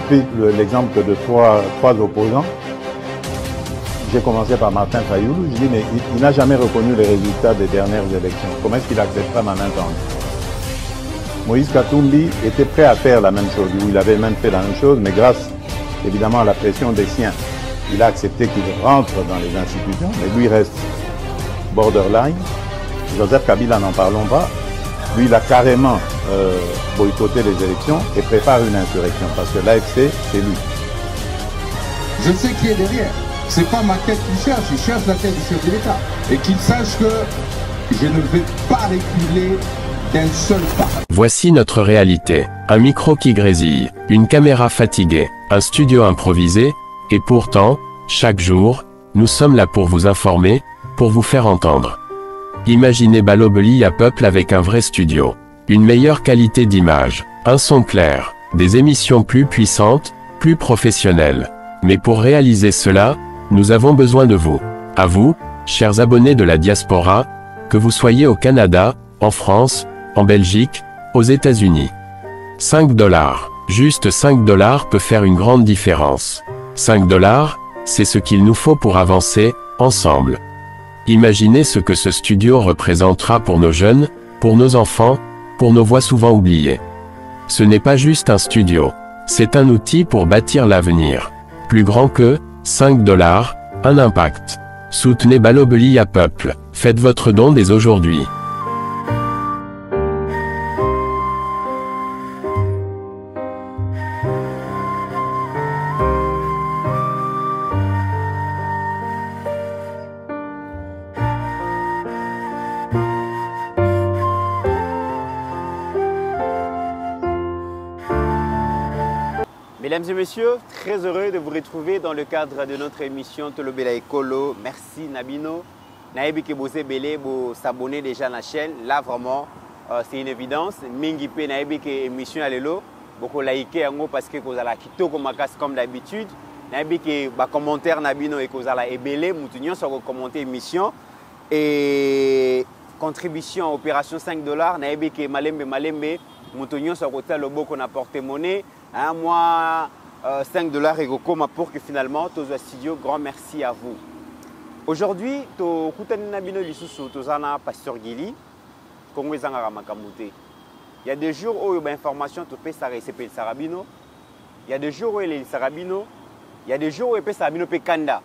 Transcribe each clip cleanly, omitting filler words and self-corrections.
pris l'exemple de trois opposants. J'ai commencé par Martin Fayoulou. Je dis, mais il n'a jamais reconnu les résultats des dernières élections. Comment est-ce qu'il acceptera ma main tendue? Moïse Katumbi était prêt à faire la même chose. Il avait même fait la même chose, mais grâce évidemment à la pression des siens, il a accepté qu'il rentre dans les institutions, mais lui reste borderline. Joseph Kabila, n'en parlons pas. Lui, il a carrément boycotté les élections et prépare une insurrection parce que l'AFC, c'est lui. Je sais qui est derrière. C'est pas ma tête qu'il cherche, il cherche la tête du chef de l'État. Et qu'il sache que je ne vais pas reculer d'un seul pas. Voici notre réalité. Un micro qui grésille, une caméra fatiguée, un studio improvisé, et pourtant, chaque jour, nous sommes là pour vous informer, pour vous faire entendre. Imaginez Balobeli à Peuple avec un vrai studio. Une meilleure qualité d'image, un son clair, des émissions plus puissantes, plus professionnelles. Mais pour réaliser cela, nous avons besoin de vous. À vous, chers abonnés de la diaspora, que vous soyez au Canada, en France, en Belgique, aux États-Unis. 5 $, juste 5 $ peut faire une grande différence. 5 $, c'est ce qu'il nous faut pour avancer, ensemble. Imaginez ce que ce studio représentera pour nos jeunes, pour nos enfants, pour nos voix souvent oubliées. Ce n'est pas juste un studio, c'est un outil pour bâtir l'avenir. Plus grand que 5 $, un impact. Soutenez Balobeli à Peuple, faites votre don dès aujourd'hui. Mesdames et messieurs, très heureux de vous retrouver dans le cadre de notre émission Tolobela Ekolo. Merci Nabino. Naebi ke bose belé, vous s'abonner déjà à la chaîne. Là vraiment, c'est une évidence. Mingi pe naebi ke émission alelo. Beaucoup liker yango parce que vous allez quitter comme d'habitude. Naebi ke ba commentaire Nabino et vous allez ebele. Moutounion sur commenter émission et contribution à opération 5 $. Naebi ke malembe. Moutounion sur côté le beau qu'on a porté monnaie. Hein, moi, 5 $ et Gokoma pour que finalement, tous les studios, grand merci à vous. Aujourd'hui, to Koutanina Bino Lisusu, Tozana Pasteur Gili, Congo Zangara Makamute. Il y a des jours où il y a des informations, tu peux s'arrêter le Sarabino. Il y a des jours où il y a le Sarabino. Il y a des jours où il y a le Sarabino Pekanda.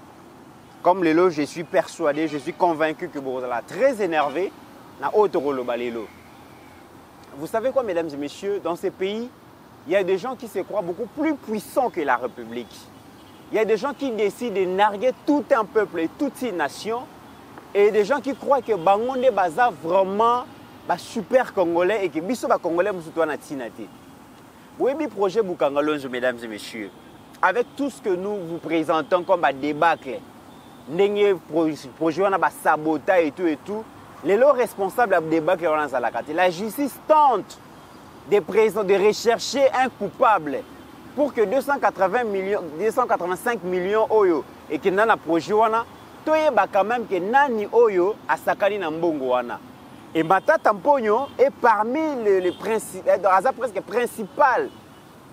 Comme les lots, je suis persuadé, je suis convaincu que vous êtes très énervé. Vous savez quoi, mesdames et messieurs, dans ces pays, il y a des gens qui se croient beaucoup plus puissants que la République. Il y a des gens qui décident de narguer tout un peuple et toute une nation. Et des gens qui croient que Bangonde Baza vraiment super congolais et que Bisso Congolais Moussoutouan Tinati. Oui, le projet Boukangalonge, mesdames et messieurs, avec tout ce que nous vous présentons comme un débâcle, projet sabotage et tout, les lots responsables du débâcle, la justice tente de rechercher un coupable pour que 285 millions oyo et que dans le projet wana toyeba quand même que nani oyo asakani na mbongo wana et Matata Mponyo est parmi les presque principal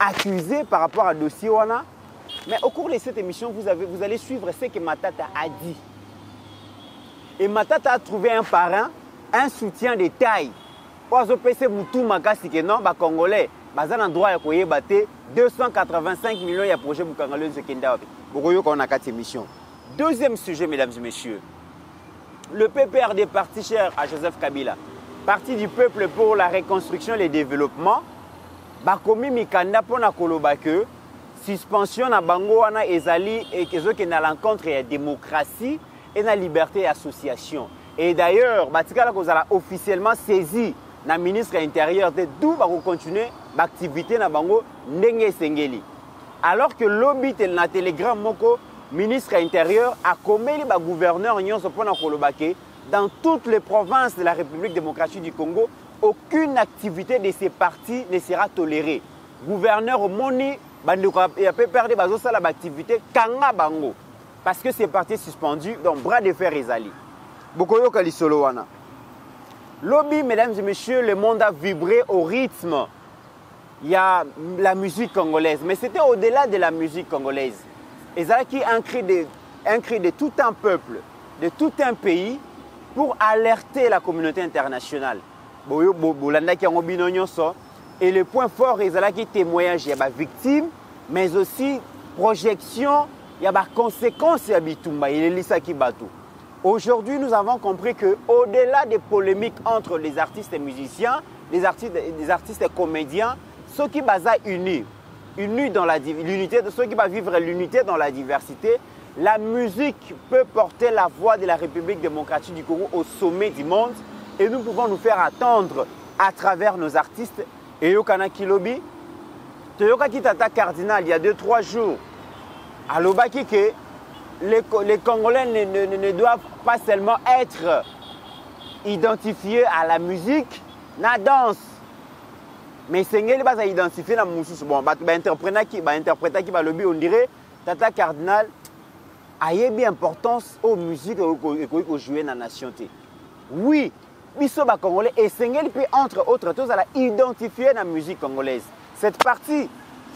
accusé par rapport à dossier wana. Mais au cours de cette émission vous allez suivre ce que Matata a dit et Matata a trouvé un parrain, un soutien de taille. Pour PC Moutou Makasi que non, les Congolais, ils ont droit à 285 millions de projets Boukangalonge Kenda. Vous avez une émission. Deuxième sujet, mesdames et messieurs. Le PPRD, parti cher à Joseph Kabila, parti du peuple pour la reconstruction et le développement, Bakomi Mikanda pour la Kolobake, suspension na bango wana ezali et que ce qui est à l'encontre de la démocratie et de la liberté d'association. Et d'ailleurs, Batikala Kozala officiellement saisi na ministre intérieur de d'où va continuer l'activité na bango ndenge sengeli. Alors que lobby tel na télégramme moko ministre intérieur a commis ba gouverneur nyonso pona kolobake dans toutes les provinces de la République démocratique du Congo, aucune activité de ces partis ne sera tolérée. Gouverneur moni bandeko ya perdre bazo sala activité kanga bango parce que ces partis suspendus donc bras de fer ezali. Bokoyo kalisolo wana. Lobby, mesdames et messieurs, le monde a vibré au rythme il y a la musique congolaise. Mais c'était au-delà de la musique congolaise. Et ça qui un cri de tout un peuple, de tout un pays, pour alerter la communauté internationale. Et le point fort, c'est qui témoignage, il y a des victimes, mais aussi projection, il y a des conséquences. Aujourd'hui, nous avons compris qu'au-delà des polémiques entre les artistes et musiciens, les artistes et comédiens, ceux qui sont unis dans l'unité, ceux qui vont vivre l'unité dans la diversité, la musique peut porter la voix de la République démocratique du Congo au sommet du monde et nous pouvons nous faire attendre à travers nos artistes. Et Yokana Kilobi, Toyoka Kitata Cardinal, il y a 2-3 jours, à l'Obaki, que les Congolais ne doivent pas seulement être identifiés à la musique, la danse. Mais c'est ce qui identifié dans le bon, interpréter qui va lobby, on dirait, Tata Cardinal a une importance aux musiques que jouer dans la nation. Oui, biso ba congolais et Sengeli puis entre autres choses à identifier la musique congolaise. Cette partie,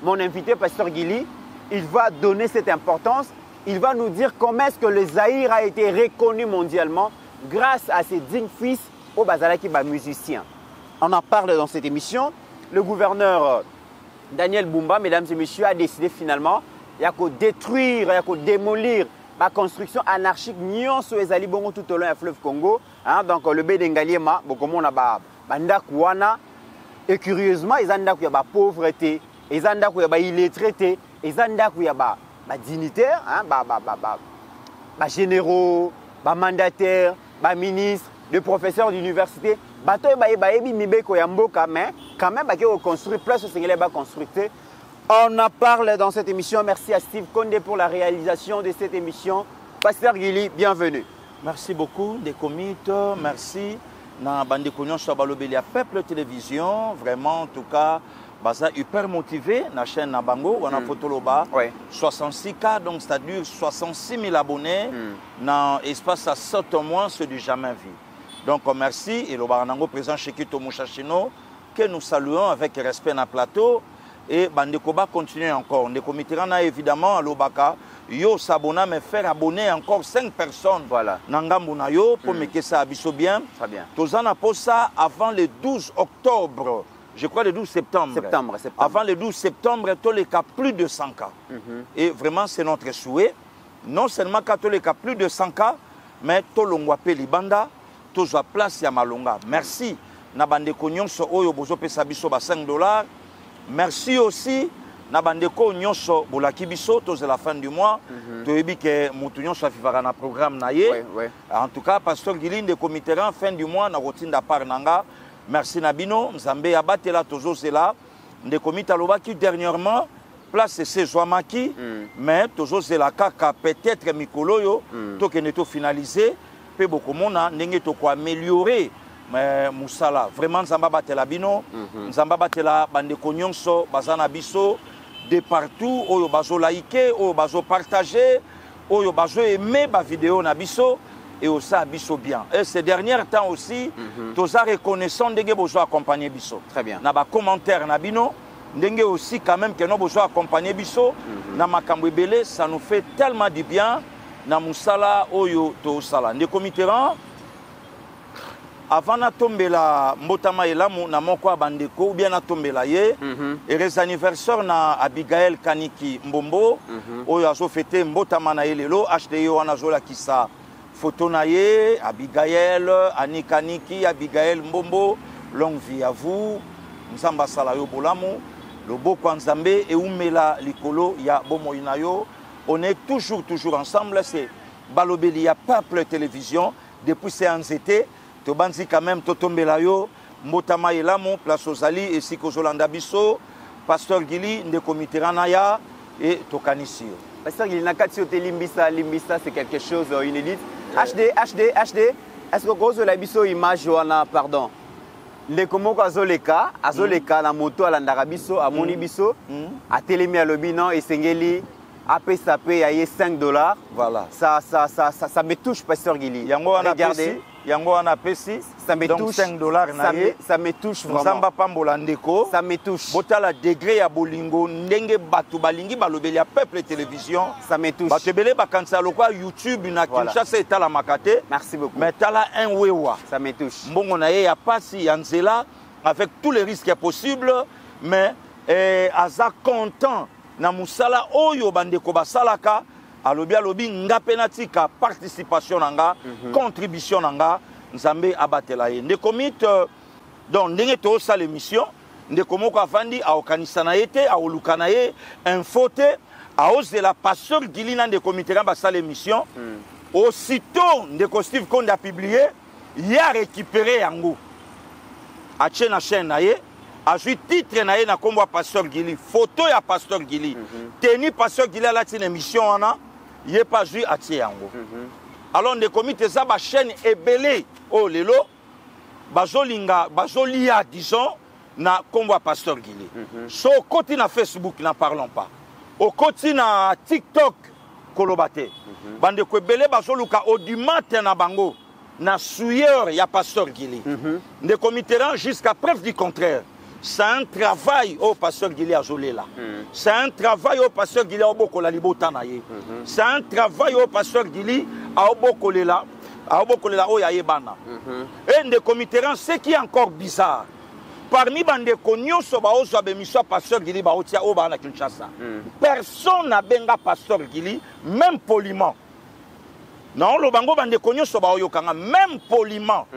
mon invité Pasteur Guili, il va donner cette importance. Il va nous dire comment est-ce que le Zaïre a été reconnu mondialement grâce à ses dignes fils au Bazalaki ba musiciens. On en parle dans cette émission. Le gouverneur Daniel Bumba, mesdames et messieurs, a décidé finalement il y a qu'à détruire, il y a qu'à démolir la construction anarchique nyonso ezali bongo tout au long du fleuve Congo. Donc le Bédengaliema, comme on a Bandakouana, et curieusement, ils ont dit la pauvreté, ils ont dit la illettrité, ils ont dit la dignitaire, généraux, mandataires, ministres, les professeurs d'université. Mais quand même, on construit plus de ce qu'il a construit. On en parle dans cette émission. Merci à Steve Condé pour la réalisation de cette émission. Pasteur Guili, bienvenue. Merci beaucoup, des comites. Merci. Na bande konyon so balobeli a Peuple Télévision, vraiment en tout cas, baza hyper motivé na chaîne na bango, on a photoloba. 66K donc c'est-à-dire 66 000 abonnés dans espace à 7 mois, c'est du jamais vu. Donc merci et le baranango présent chez Kito Mouchachino que nous saluons avec respect dans le plateau et Bandekoba continue encore. Ndeko Mitterrand évidemment à l'Obaka yo s'abonner mais faire abonner encore 5 personnes. Voilà. Nangambu na yo pour me que ça abisso bien. Ça bien. Tozana pour ça avant le 12 octobre. Je crois le 12 septembre. Avant le 12 septembre, tous les cas plus de 100 cas. Et vraiment c'est notre souhait. Non seulement tous les cas plus de 100 cas, mais tout le monde libanda, tout la place ya malonga. Merci. Na bande konyonso oyo bozo pesa biso ba $5. Merci aussi na bandeko nyonso bolaki biso toze la fin du mois toyebi ke mutu nyonso afivaka na programme na ye. En tout cas Pasteur Guili Ndeko Mitterrand fin du mois na rotinda par nanga. Merci Nabino Nzambe abatela tozo zela Ndeko Mitalobaki dernièrement place c'est Zwamaki mais tozo zela kaka peut-être mikolo yo to ke neto finaliser pe bokomona ndenge to ko améliorer mais musala vraiment Nzamba batela bino Nzamba batela bandeko nyonso bazana biso de partout oyo bazo liker oyo bazo partager oyo bazo aimer ba vidéo na biso et aussi biso bien et ces derniers temps aussi toza reconnaissant ndenge bozo accompagner biso très bien na ba commentaire na bino ndenge aussi quand même que no bozo accompagner biso na makambo ebele ça nous fait tellement du bien na musala oyo to sala Ndeko Mitterrand avant na tombela mbotama elamu na moko abandeko ou bien na tombela ye et les anniversaires na Abigail Kaniki Mbombo oyo azo fêter mbotama na elelo HDE wana zola kisa photo na ye Abigail Ani Kaniki Abigail Mbombo longue vie à vous Nzamba sala yo bolamu loboko nzambe e umela likolo ya bomoina yo on est toujours ensemble c'est balobeli ya Peuple Télévision depuis ces anzété Tobanzi quand même totombela yo mbotama elamu place ozali et sikozolanda biso Pasteur Guili Ndeko Mitterrand ya et tokanisi yo Pasteur Guili nakati ote limbisa c'est quelque chose inédit HD est-ce que cause la biso image wana pardon Ndeko moko azoleka na moto alandaka biso amoni biso atelemi alobi non esengeli apesa pe ya $5 voilà ça me touche Pasteur Guili yango wana regardez yango wana pesi. Ça me donc touche. 5 dollars na ye. Ça me touche vraiment. Nzamba pambola ndeko. Ça me touche. Botala degré ya bolingo ndenge batu balingi balobeli ya peuple télévision. Ça me touche. Batu belé bakanisa lokwa YouTube na Kinshasa etala makate. Merci beaucoup. Mais tala un wewa. Ça me touche. Mbongo na ye ya pasi ya nzela avec tous les risques possibles, mais aza content na musala oyo bandeko basalaka alobi nga penatika participation nanga contribution nanga nzambe abatela ye ndeko mit donc ndenge to sa l'émission ndeko moko afandi aokanisa na ye te aoluka na ye info te aozela pasteur Gili ndeko mitera basala l'émission aussitôt ndeko Steve Konde a publié il a récupéré yango a na chaîne na ye a joué titre na ye na kombo pasteur Gili photo ya pasteur Gili teni pasteur Gili la tine émission wana ye pas joué a tie yango alors ndeko mit za ba chaîne ebele oh lelo bazolinga bazolia disons na kombo pasteur Gili so koti na Facebook n'en parlons pas au koti na TikTok kolobate bande ko ebele bazoluka audimate na bango na souilleur ya pasteur Gili de committeran jusqu'à preuve du contraire c'est un travail au pasteur Gili azolela c'est un travail au pasteur Gili obokola libota na ye c'est un travail au pasteur Gili obokolela oya yebana et de committeran ce qui est encore bizarre parmi bande konyoso ba ozo bemiswa pasteur Gili ba otia oba na Kinshasa personne n'a benga pasteur Gili même poliment. Non, le bango bande konyo so ba oyokanga même poliment.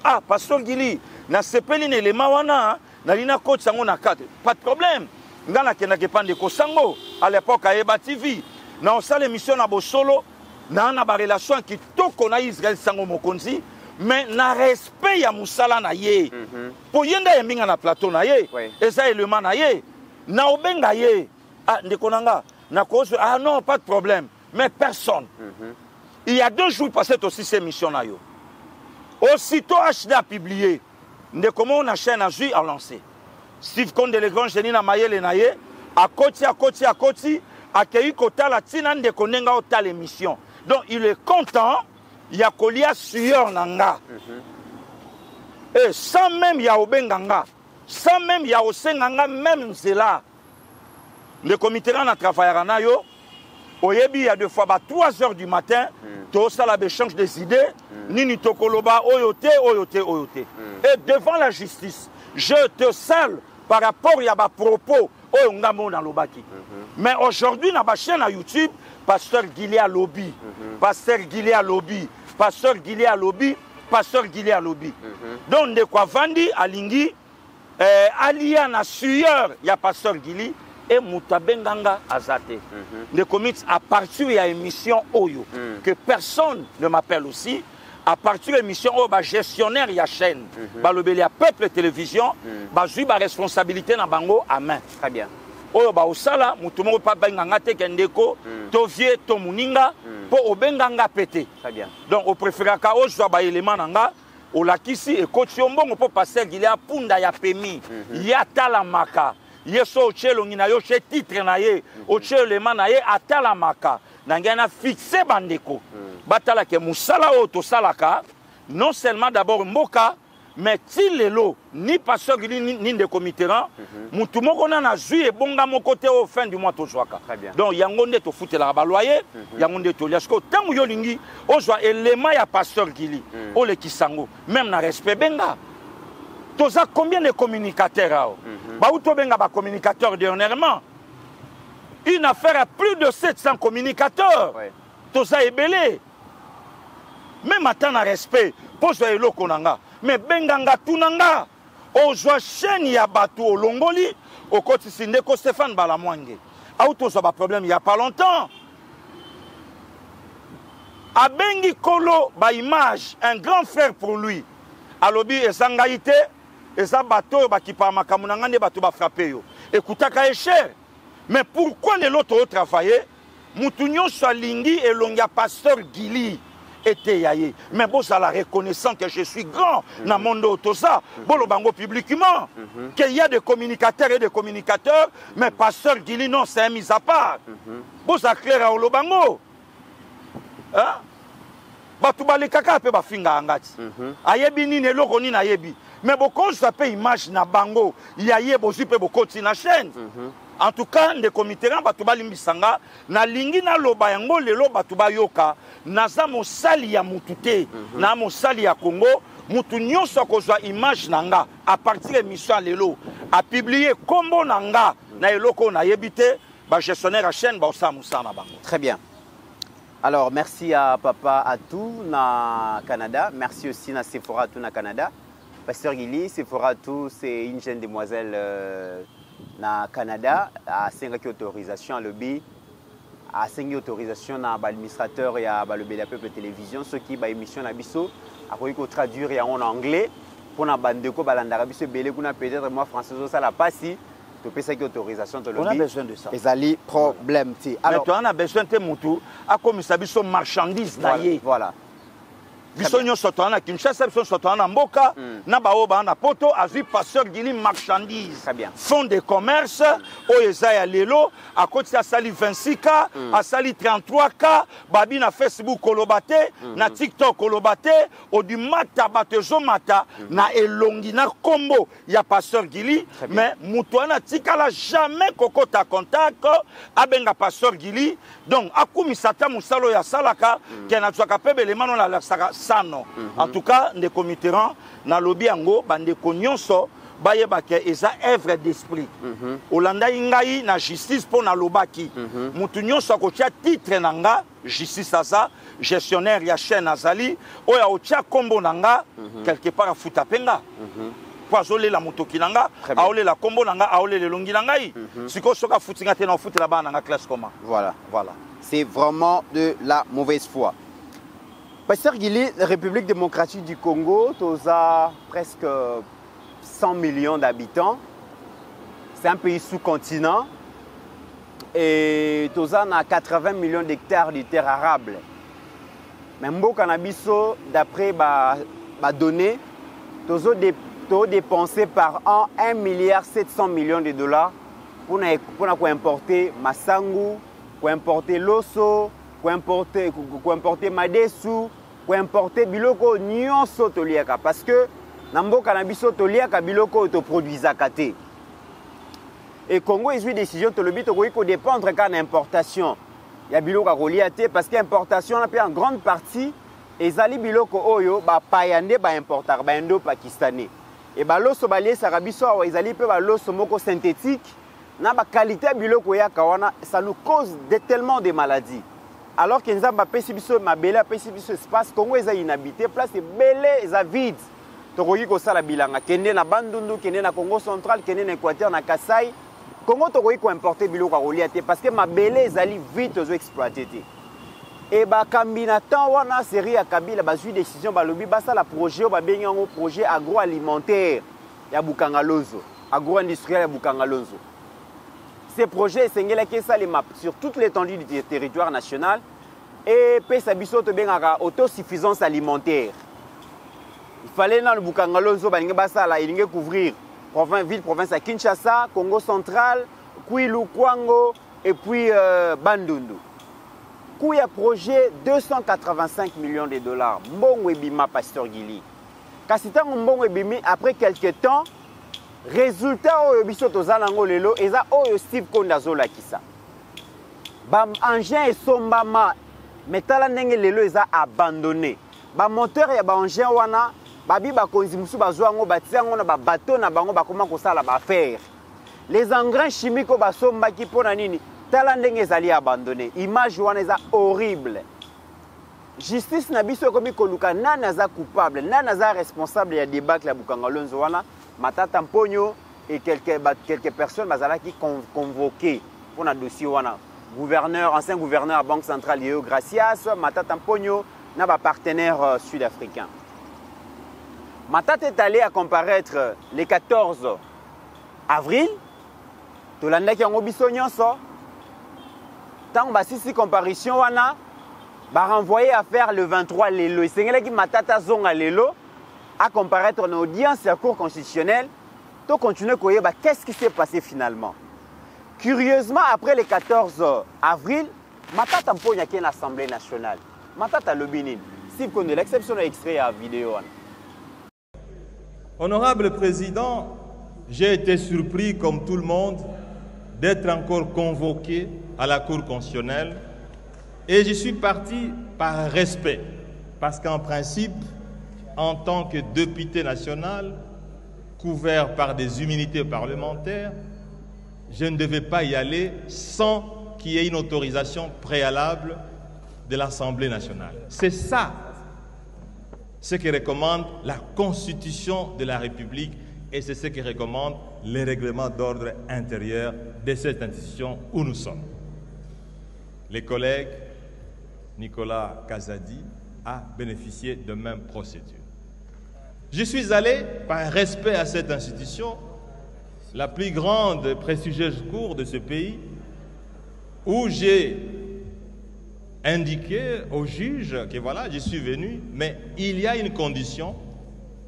Ah, pasteur Gili, na sepeli ne lema wana, na lina coach sango na carte. Pas de problème. Ngana kena ke pande ko sango à l'époque à Eba TV. Na on sala émission na bo solo, na ba relation qui toko na Israël sango mokonzi, mais na respect ya musala na ye. Po yenda yeminga na plateau na ye, eza élément na ye. Na obenga ye. Ah, ndeko nanga, na cause ah non, pas de problème. Mais personne. Il y a 2 jours passé aussi ces missions-là. Aussitôt HD a publié, de comment on a chaîne à jouer à lancer. Steve Konde le grand génie na mayele na ye, à côté, accueilli kota la tinan de konenga au tal émission. Donc il est content, il y a kolia sueur nanga. Et sans même ya obenganga, sans même ya osenganga même zela. Le comité na travaillera na yo. Oyebi, il y a 2 fois, 3 h du matin, tout ça, la échange des idées, nini tokoloba, oyote. Et devant la justice, je te sale par rapport à ma propos, oyongamo dans l'obaki. Mais aujourd'hui, dans ma chaîne à YouTube, pasteur Gili a lobby, pasteur Gili a lobby, pasteur Gili a lobby, pasteur Gili a lobby. Donc, de quoi vandi, alingi, alia na sueur, il y a pasteur Gili. Et Moutabenganga Azate. Les commits à partir de l'émission Oyo, que personne ne m'appelle aussi, à partir de l'émission Oyo, gestionnaire ya chaîne, balobeli à peuple télévision, j'ai ma responsabilité dans bango à main. Très bien. Oyo ba osala, mutumo pa benganga te kendeko, to vie to muninga, po obenganga pété. Très bien. Donc au préféré ka ozwa ba élément nanga, o lakisi et coach yombongo po passer gilia punda ya pemi, ya talamaka. Yeso ochelo ngina yo che titre na ye ochelo le manaye atala maka nangana fixé bandeko batala ke musala o to salaka non seulement d'abord mboka mais tilelo ni pasteur ni de committeran mutu moko na zui e bonga mon côté au fin du mois to zwaka donc yango nde to futela ba loyer yango nde to liasko tangu yo lingi ozwa élément ya pasteur Gili o le kisango même na respect benga. Tu as combien de communicateurs? Tu as communicateurs dernièrement. Une affaire à plus de 700 communicateurs. Tu as ébélé. Même maintenant, on a respect. Pour ça, mais Benganga Tunanga. On joue chaîne ya batu au Longoli. Au côté Sindeko Stéphane Balamwange. Tu as un problème il n'y a pas longtemps. A Bengi Kolo, ba image, un grand frère pour lui. A Lobi et Sangaïté. Et ça, bateau, qui par ma camounangane, bateau, va frapper. Écoutez, c'est cher. Mais pourquoi les autres travailler? Moutounion soit lingi et l'onga pasteur Gili était yaye. Mais bon, ça la reconnaissant que je suis grand dans le monde de ça. Bon, le bango publiquement. Qu'il y a des communicateurs et des communicateurs, mais pasteur Gili, non, c'est un mis à part. Bon, ça clair au bango. Hein? bato balekaka pe bafinga ngati ayebi nini eloko nini ayebi mais bokozwa pe image na bango ya ye bozwi pe bokoti na chaîne en tout cas ndeko Mitterrand bato balimbisanga nalingi naloba yango lelo bato bayoka naza mosali ya mutu te na mosali ya Congo mutu nyonso akozwa image na nga à partir de émission lelo a publié kombo na nga na eloko na yebi te ba gestionnaire à chaîne ba osa musa na bango. Très bien. Alors merci à Papa Atou na Canada, merci aussi à Sephora Atou na Canada. Pasteur Gili, Sephora Atou c'est une jeune demoiselle na Canada a 5 autorisation à lobby a 5 autorisation na l'administrateur et à le Peuple Télévision ceux qui ba émission na biso a ko traduire en anglais pour na bandeko balandaka biso belé kuna peut-être moi français ça la passi to pesa ki autorisation to lobby. On a besoin de ça. Ezali problème ti. Alors on a besoin de mutu a comme ça biso marchandise na ye. Voilà. Biso nyonso to na Kinshasa biso soto na mboka na baoba na poto azui Pasteur Gili marchandise. Très bien. Fonds de commerce oyo ya lelo akoti asali 26K asali 33K babi na Facebook kolobate na TikTok kolobate odimata batezo mata na elongi na kombo ya Pasteur Gili mais mutu ana tikala jamais kokota contact abenga Pasteur Gili donc akumisa ta musalo ya salaka kena tsaka pebele mano na la sano en tout cas ndeko Mitterrand na lobby yango bandeko nyonso bayeba ke eza œuvre d'esprit olanda ingai na justice pour na lobaki mutu nyonso akotia titre na nga justice aza gestionnaire ya chaîne azali oya otia kombo na nga quelque part afuta penga poazole la motoki na nga aole la kombo na nga aole le longi na ngai siko soka futinga te na ofutela bana na classe comment voilà c'est vraiment de la mauvaise foi. Pasteur Gili, République démocratique du Congo, tu as presque 100 millions d'habitants. C'est un pays sous-continent. Et tu as 80 millions d'hectares de terres arables. Mais au Canabiso, d'après les données, tu as dépensé par an 1,7 milliard de dollars pour importer Massangu, pour importer Loso, pour importer Madesu, pour importer biloko nyonso toliaka parce que nambo cannabis toliaka biloko to produisa kate. Et Congo a eu décision to lobi to ko dépendre quand importation. Ya biloko koliate parce que importation na pe en grande partie ezali biloko oyo ba payande ba importar ba indo pakistanais. Et ba loso ba liesa kabiso wa ezali pe ba loso moko synthétique na ba qualité biloko ya kawana ça nous cause tellement de maladies. Alors que nous avons ma belle espace, Congo est inhabité, place est belle, est vide. Tokoki ko sala bilanga kende na Bandundu, kende na Congo central, kende na Équateur na Kasai. Congo tokoki ko importer biloko koliate parce que ma belle est vite aux exploiter. Et ba combinatant wana série ya Kabila ba zui décision ba lobi ba sala projet ba benga ngo projet agroalimentaire ya Bukangalozo, agro-industriel ya Bukangalozo. Ces projets sont sur toute l'étendue du territoire national et Pesabiso te bengaka autosuffisance alimentaire. Il fallait dans le Bukangalozo il couvrir ville province à Kinshasa, Congo central, Kwilu, Kwango et puis Bandundu. Il y a projet 285 millions de dollars. Mbongo ebima Pasteur Gili. Kasita mbongo ebimi après quelques temps résultat oyo biso tozalango lelo eza oyo Steve Konda zolakisa ba engin esombama metala ndenge lelo eza abandonné ba moteur ya ba engin wana babi bakonzi musu bazwango batiango na ba bateau na bango bakoma kosala ba faire les engrais chimiques basombaki pona nini tala ndenge ezali abandonné image wana eza horrible. Justice na biso komi koluka nani aza coupable nani aza responsable ya débat la Bukangalozo wana Matata Mponyo et quelques personnes qui sont convoquées pour un dossier. Ancien gouverneur à Banque Centrale Yeo Gracias, Matata Mponyo, n'a pas partenaire sud-africain. Matata est allé à comparaître le 14 avril. Tout l'année qui a obisonné ça. Tant que si comparution wana, renvoyé à faire le 23 lelo. Et c'est qui Matata zonga lelo. À comparaître en audience à la Cour constitutionnelle, tu continues à voir qu'est-ce qui s'est passé finalement. Curieusement, après le 14 avril, Matata Mponyo qui est l'Assemblée nationale. Matata Lobinin. Steve Konde, l'exception extrait à vidéo. Honorable Président, j'ai été surpris, comme tout le monde, d'être encore convoqué à la Cour constitutionnelle et j'y suis parti par respect, parce qu'en principe, en tant que député national, couvert par des immunités parlementaires, je ne devais pas y aller sans qu'il y ait une autorisation préalable de l'Assemblée nationale. C'est ça ce que recommande la Constitution de la République et c'est ce que recommande les règlements d'ordre intérieur de cette institution où nous sommes. Les collègues Nicolas Kazadi a bénéficié de même procédure. Je suis allé, par respect à cette institution, la plus grande et prestigieuse cour de ce pays, où j'ai indiqué au juge que voilà, je suis venu, mais il y a une condition.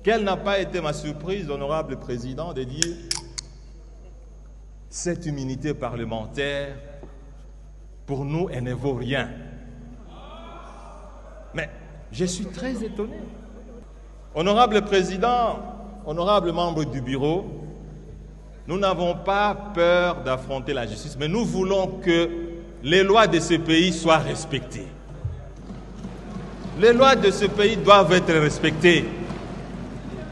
Quelle n'a pas été ma surprise, honorable président, de dire cette immunité parlementaire, pour nous, elle ne vaut rien. Mais je suis très étonné. Honorable président, honorable membre du bureau, nous n'avons pas peur d'affronter la justice, mais nous voulons que les lois de ce pays soient respectées. Les lois de ce pays doivent être respectées.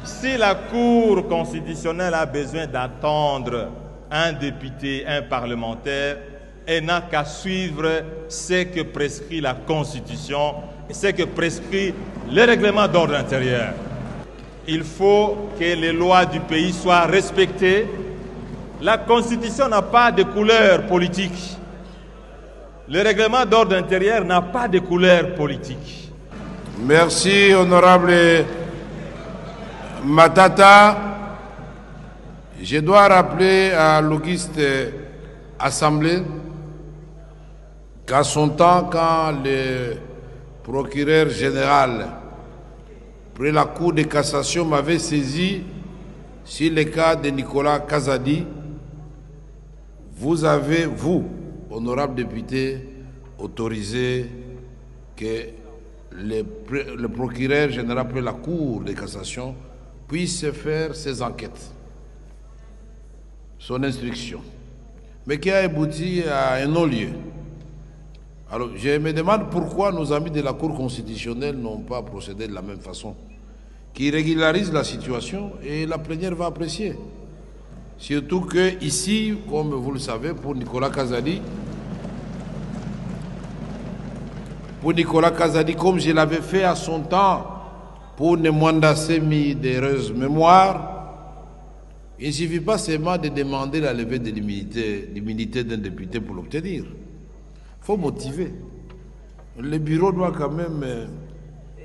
Si la Cour constitutionnelle a besoin d'attendre un député, un parlementaire, elle n'a qu'à suivre ce que prescrit la Constitution et ce que prescrit le règlement d'ordre intérieur. Il faut que les lois du pays soient respectées. La Constitution n'a pas de couleur politique. Le règlement d'ordre intérieur n'a pas de couleur politique. Merci, honorable Matata. Je dois rappeler à l'auguste Assemblée qu'à son temps, quand le procureur général près la Cour de cassation m'avait saisi sur le cas de Nicolas Kazadi, vous avez, vous, honorable député, autorisé que le procureur général près la Cour de cassation puisse faire ses enquêtes, son instruction, mais qui a abouti à un non-lieu. Alors, je me demande pourquoi nos amis de la Cour constitutionnelle n'ont pas procédé de la même façon, qui régularise la situation et la plénière va apprécier. Surtout que ici, comme vous le savez, pour Nicolas Kazadi, comme je l'avais fait à son temps pour Nemwanda Semi d'heureuse mémoire, il ne suffit pas seulement de demander la levée de l'immunité d'un député pour l'obtenir. Il faut motiver. Le bureau doit quand même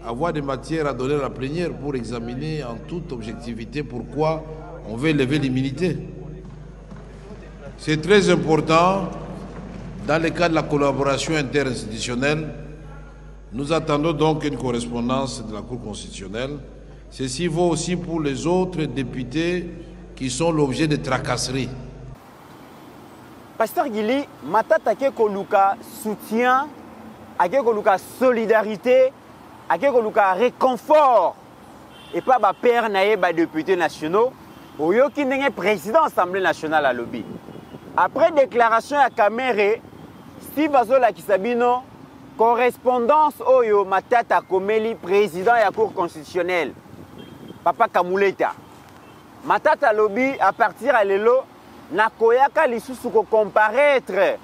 avoir des matières à donner à la plénière pour examiner en toute objectivité pourquoi on veut lever l'immunité. C'est très important. Dans le cadre de la collaboration interinstitutionnelle, nous attendons donc une correspondance de la Cour constitutionnelle. Ceci vaut aussi pour les autres députés qui sont l'objet de tracasseries. Pasteur Gili, Matata Koluka soutien, Koluka solidarité, Koluka réconfort, et pas ba père naé ba députés nationaux, oyo qui n'est président de l'Assemblée nationale à lobby. Après déclaration à Kamere, Steve Azola Kisabino, correspondance oyo Matata Komeli, président de la Cour constitutionnelle, Papa Kamuleta. Matata lobby à partir à l'élo, na koyaka lisusu ko comparaître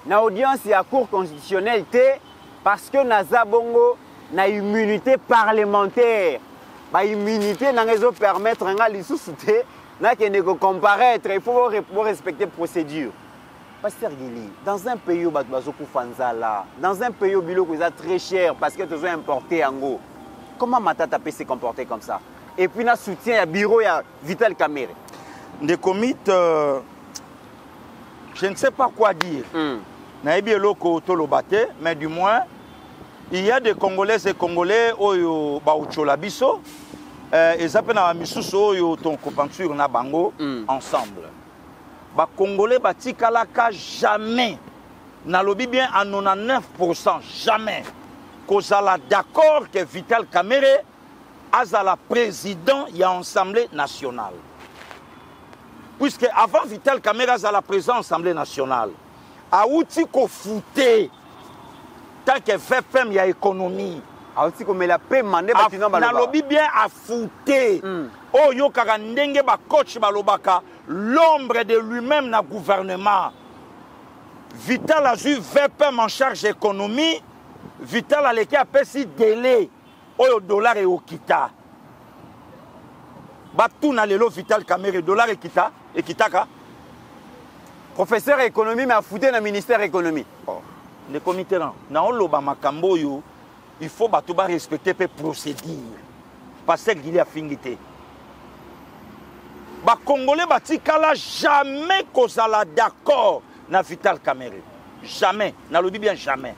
na audience à Cour constitutionnelle parce que na zabongo na immunité parlementaire. Ba immunité na réseau permettre nga lisusu te na kende ko comparaître, il faut respecter procédure. Pasteur Gili, dans un pays où bazoku fanzala, dans un pays où biloko est très cher parce que tu veux importer en go. Comment Matata peut se comporter comme ça? Et puis na soutien à bureau ya Vital Kamerhe. Des comités, je ne sais pas quoi dire. Naïbi eloko tolobate, mais du moins il y a des Congolais et Congolais oyo baochola biso et ça peut na misusu oyo ton copancure na bango ensemble. Ba Congolais batikala ka jamais na lobi bien à 99% jamais kozala d'accord que Vital Kamerhe azala président de l'Assemblée nationale. Puisque avant Vital Kamerhe azala président de l'Assemblée nationale, aouti ko fouté tant que VPM ya économie. Aouti ko mela pe mandé batina baloba. Na lobi bien a fouté. Oyo kaka ndenge ba coach balobaka l'ombre de lui-même na gouvernement. Vital a eu VPM en charge économie. Vital a leki apesi délai. Oyo dollar et okita. Batou na lelo Vital Kamerhe dollar et kitaka. Professeur économie mais a fouté na ministère économie. Oh. Le comité là, na oloba makambo yo, il faut batou ba respecter pe procédure. Parce que il y a fingité. Ba Congolais batikala jamais kozala d'accord na Vital Kamerhe. Jamais, na lobi bien jamais.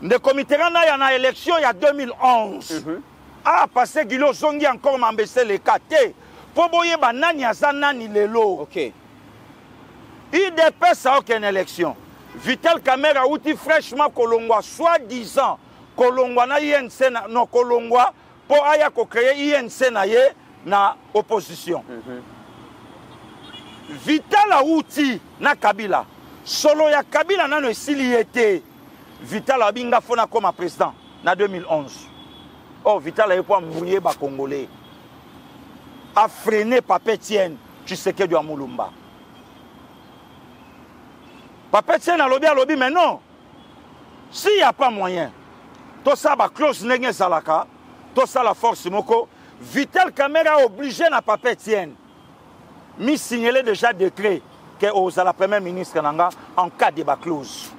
Le comité là na na élection il y a 2011. Ah parce que Guilo Zongi encore m'embêter les caté. Po boye ba nani azanani lelo. OK. IDP ça aucune élection. Vital Kamerhe a outi fraîchement Kolongwa soi-disant Kolongwa na INC na non Kolongwa pour aya ko créer INC na ye na opposition. Vital a outi na Kabila. Solo ya Kabila nano esili été. Vital a binga fona comme président na 2011. Oh Vital a pas mouiller ba Congolais. A freiné Papa Etienne Tshisekedi Mulumba. Papa Etienne a lobby mais non. S'il n'y a pas moyen, tout ça va close nenge salaka, tout ça la force moko, Vital Kamerhe a obligé na Papa Etienne. Mi signalé déjà décret que aux la première ministre nanga en cas de baclose.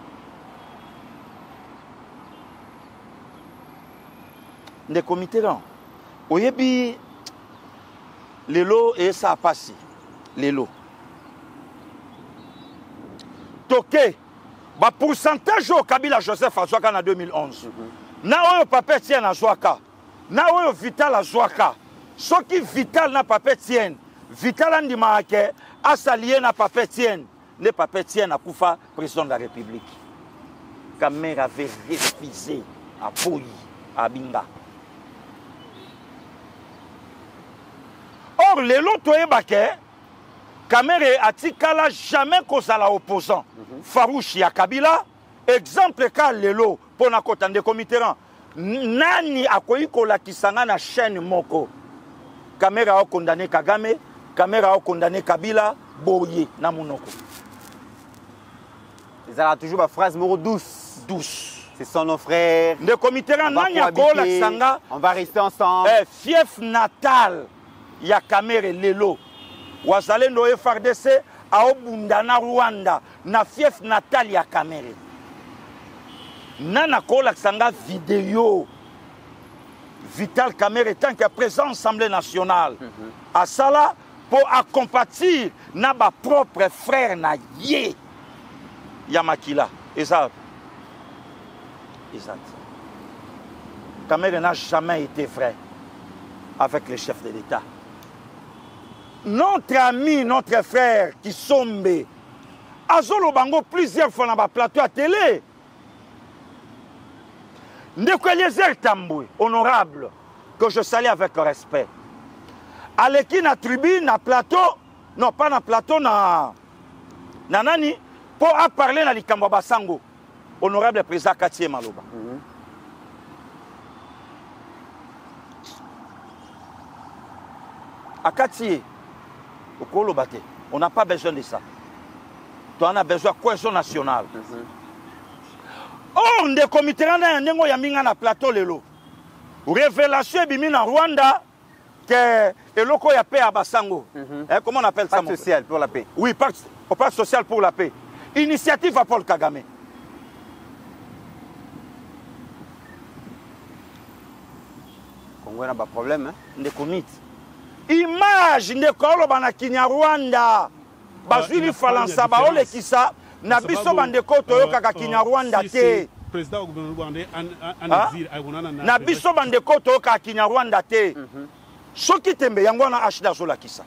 Les comités là, oyebi lelo et ça a passé, lelo. Toké, ba pourcentage au Kabila Joseph Azwaka en 2011. Na oyo Papa Etienne Azwaka, na oyo Vital Azwaka. Ce qui Vital na Papa Etienne, Vital andima ke asalié na Papa Etienne, ne Papa Etienne a koufa président de la République. Kamerhe avait refusé à Boyi, à Binga. Or, les lots Kamerhe atikala jamais kozala opposant. Farouche ya Kabila, exemple ka lelo pour na kota de comité nani akoyi kola kisanga na chaîne moko. Kamerhe a condamné Kagame, Kamerhe a condamné Kabila, Boye na monoko. Ils ont toujours ma phrase moro douce. C'est son nos frères. Le comité nani akola kisanga, on va rester ensemble. Fief natal ya Kamerhe lelo. Wazalendo FARDC a obunda na Rwanda na fief natal ya Kamerhe. Nana kola sanga vidéo. Vital Kamerhe tant que président de l'Assemblée nationale. À ça pour accompagner na ba propre frère na ye. Yamakila. Exact. Kamerhe n'a jamais été vrai avec les chefs de l'État. Notre ami, notre frère qui sombe, Azolo Bango plusieurs fois dans le plateau à télé. Ndeko Eliezer Tamboué, honorable, que je salue avec respect. Aleki na tribune, na plateau, non pas na plateau, na nani, pour parler na likambo basango. Honorable président Katie Maloba. À Katie, on n'a pas besoin de ça. On a besoin de cohésion nationale. Or, des comités na plateau lelo. Révélation bimina Rwanda que eloko ya paix à Basango. Comment on appelle ça? Pacte social pour la paix. Oui, pacte social pour la paix. Initiative à Paul Kagame. Congo n'a pas de problème. Des comités. Image de koloba na Kinyarwanda bazwili falansa baole kisa na biso bandeko toyoka Kinyarwanda te président gouvernement na biso bandeko toyoka Kinyarwanda te soki tembe yango na ashida zola kisa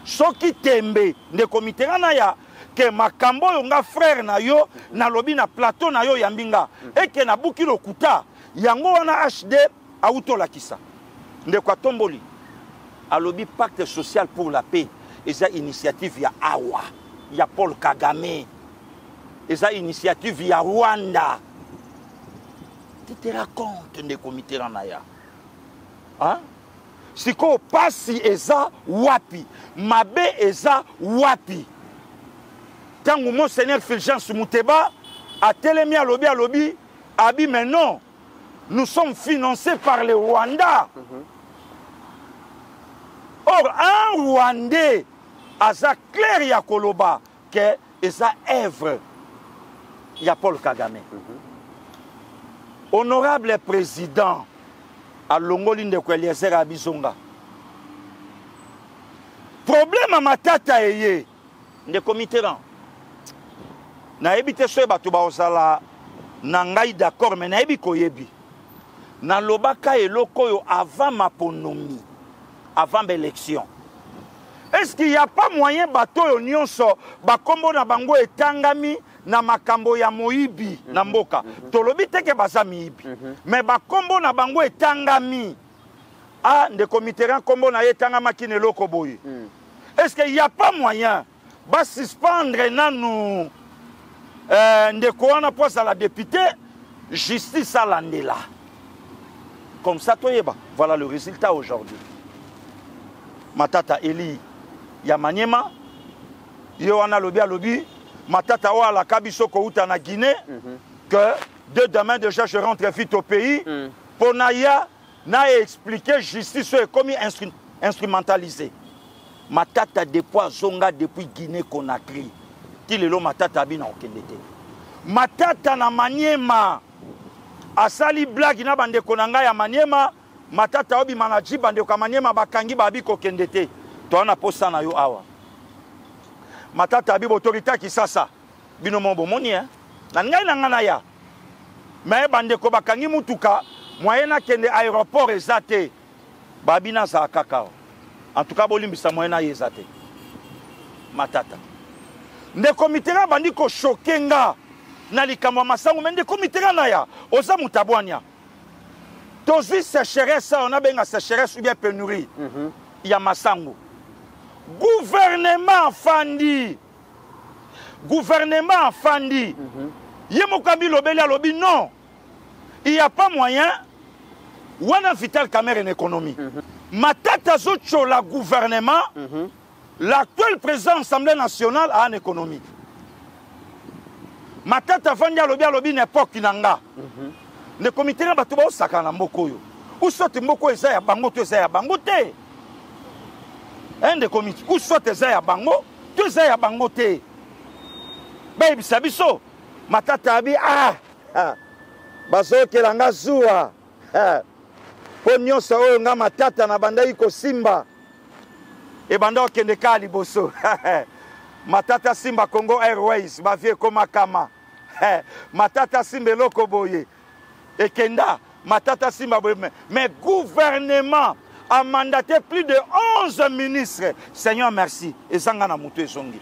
soki tembe de comité na ya que makambo yo nga frère na yo na lobi na plateau na yo yambinga et que na buki lokuta yango wana HD autola kisa ndeko atomboli alobi pacte social pour la paix eza initiative ya awa ya Paul Kagame eza initiative ya Rwanda tu te racontes ndeko Mitterrand ya hein siko pasi eza wapi mabe eza wapi tangu Monseigneur Fulgence Mouteba a télémi à lobby abi mais non nous sommes financés par le Rwanda. Or un Rwandais aza clair ya koloba que eza œuvre ya Paul Kagame. Honorable président à Longoli de Eliezer Abizonga. Problème à matata eye de Mitterrand. Na ebite so bato ba osala na ngai d'accord mais na ebi koyebi. Na lobaka eloko yo avant ma ponomi, avant l'élection. Est-ce qu'il n'y a pas moyen bato yo nyonso ba kombo na bango etangami na makambo ya moibi na mboka tolobi teke bazami ibi mais ba kombo na bango etangami ah ndeko Mitterrand kombo na etangama kine loko boyi est-ce qu'il n'y a pas moyen ba suspendre nanu ndeko wana posa la député justice à l'andela comme ça toyeba voilà le résultat aujourd'hui matata Eli ya Maniema yo wana lobi matata wa la kabiso ko uta na Guinée que de demain déjà je rentre vite au pays pour naya na expliquer justice est comme instrumentalisé matata depuis zonga depuis Guinée Conakry tilelo matata bina okendete matata na Maniema asali blague na bande konanga ya Maniema matata obi manaji bande ko Maniema bakangi babi ko kendete to na posa na yo awa matata bi autorité ki sasa bino mombo moni hein na ngai na ngana ya mais bande ko bakangi mutuka moyena kende aéroport ezate babina za kakao en tout cas bolimbisa moyena ezate matata ndeko Mitterrand bandi ko chokenga na likambo masango mais ndeko Mitterrand na ya oza mutabwanya tozi sécheresse on a benga sécheresse ou bien pénurie ya masango gouvernement Fandi Yemokambi lobeli a lobi non il n'y a pas moyen wana vital caméra en économie matata zocho la gouvernement l'actuel président de l'Assemblée nationale a en économie matata Fandi a lobi n'époque nanga ne comité na bato ba osaka na mboko yo ou sote mboko eza ya bango to eza ya bango te un des comités ou soit eza ya bango to eza ya bango te baby sabiso matata abi bazo kelanga zuwa po nyonso oyo nga matata na bandai ko simba e banda okende ka liboso matata simba Congo Airways ba vie koma kama matata simba eloko boye ekenda matata simba boye mais gouvernement a mandaté plus de 11 ministres. Seigneur, merci. Et Zangana Moutou Zongi.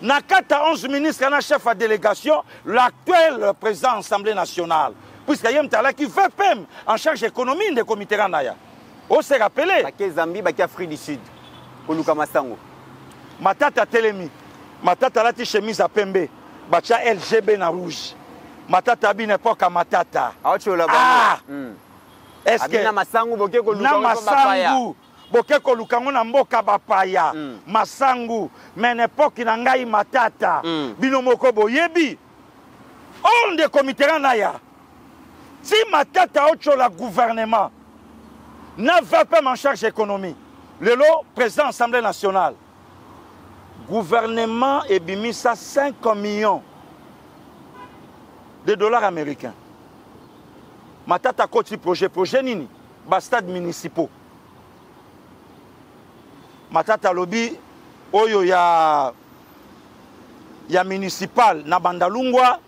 Nakata 11 ministres, un chef de délégation, l'actuel président de l'Assemblée nationale. Puisqu'il y a un tala qui fait PM en charge économique de comité Ranaya. On s'est rappelé. Baké Zambi, Baké Afrique du Sud. Oluka Masango. Matata Telemi. Matata Lati chemise à Pembe. Bacha LGB na rouge. Matata bi n'époque à Matata. Est-ce que na masangu boke ko luka na mboka bapaya masangu mais n'époque na ngai matata bino moko boyebi on de comité na ya si matata ocho la gouvernement n'a pas en charge économie le lot président de l'Assemblée nationale gouvernement et bimisa 5 millions de dollars américains. Matata koti projet nini ba stade municipaux. Matata lobby oyo ya municipal na Bandalungwa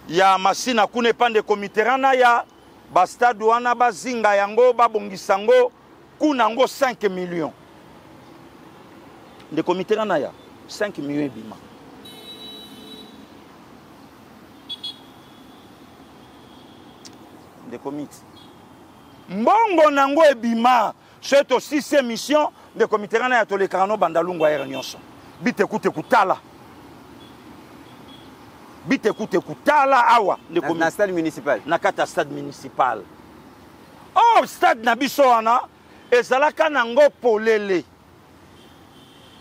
ya masina kune pande komiterana ya ba stade wana bazinga yango babongisango kuna ngo 5 millions de komiterana ya 5 millions et bima. De comités. Mbongo nango e bima. C'est aussi ces missions de comité rana ya tolekano bandalungu air nyonso. Bite kute kutala. Bite kute kutala awa. Na stade municipal. Na kata stade municipal. Oh, stade na biso wana ezalaka nango polele.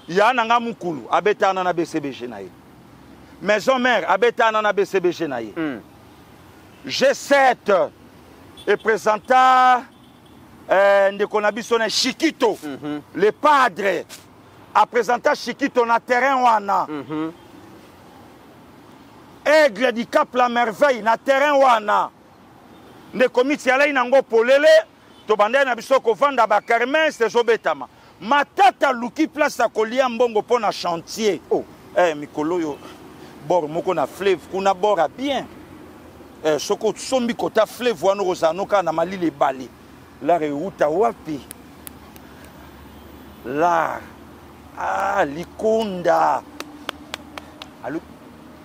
Ya nanga mukulu abetana na BCBG na ye. Maison mère abetana na BCBG na ye. G7 et présenta ndeko na biso na Chiquito. Le padre a présenté Chiquito na terrain wana. Aigle du Cap la Merveille na terrain wana. Ndeko miti alai nango polele to bande na biso ko vanda ba kermesse ezobetama. Matata luki place à kolia mbongo pour na chantier. Oh, mikolo yo bord moko na fleuve kuna bord a bien. Soko sombi kota fleuve wana rozanoka na malile bali. La reuta wapi. La Likonda.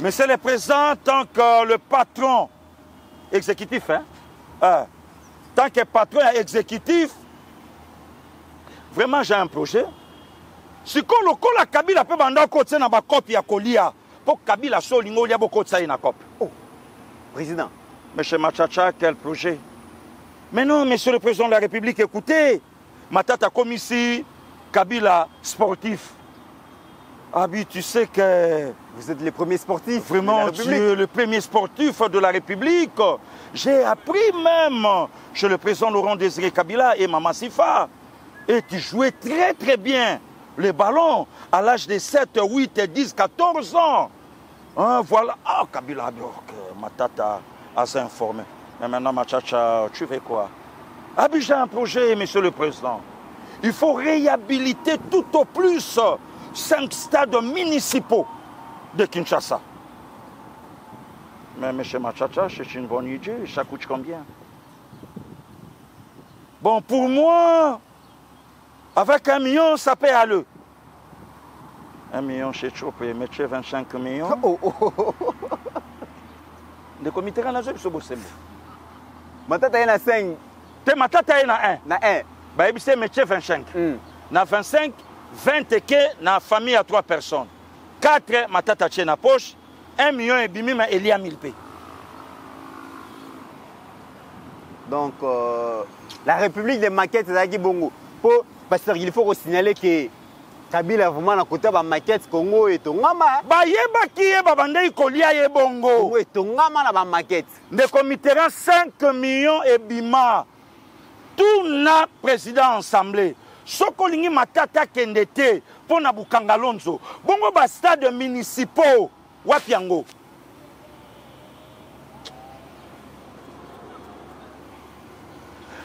Monsieur le Président, tant que le patron exécutif, tant que patron exécutif, vraiment j'ai un projet. Si la Kabila peut banda côté na ba copie ya kolia pour Kabila solingo lia boko tsayi na copie. Oh, président. Monsieur Machacha, quel projet? Mais non, monsieur le président de la République, écoutez, Matata comme ici, Kabila sportif. Ah oui, tu sais que vous êtes le premier sportif. Vraiment, tu es le premier sportif de la République. J'ai appris même chez le président Laurent Désiré Kabila et Maman Sifa. Et tu jouais très très bien les ballons à l'âge de 7, 8, 10, 14 ans. Hein, voilà. Ah, Kabila, Matata a s'informé. Mais maintenant, Machacha, tu fais quoi? Ah, puis j'ai un projet, monsieur le président. Il faut réhabiliter tout au plus 5 stades municipaux de Kinshasa. Mais monsieur Machacha, c'est une bonne idée. Ça coûte combien? Bon, pour moi, avec 1 million, ça paie à l'eux. 1 million chez Chopé, mais tu 25 millions. Le comité rana zo biso bosembe. Matata yana 5. Te matata yana 1. Na 1. Ba ebise métier 25. Na 25, 20 que na famille à 3 personnes. 4 matata tient na poche, 1 million et bimi ma Elia 1000 p. Donc la République des maquettes zaki bongo. Parce qu'il faut signaler que Kabila vraiment na côté ba maquette Congo et Tongama. Ba yeba ki yeba bandai kolia ye bongo. Congo et Tongama na ba maquette. De comité 5 millions et bima. Tout na président assemblée. Sokolingi matata kendete pour na Bukangalonzo. Bongo ba stade municipaux wapi yango.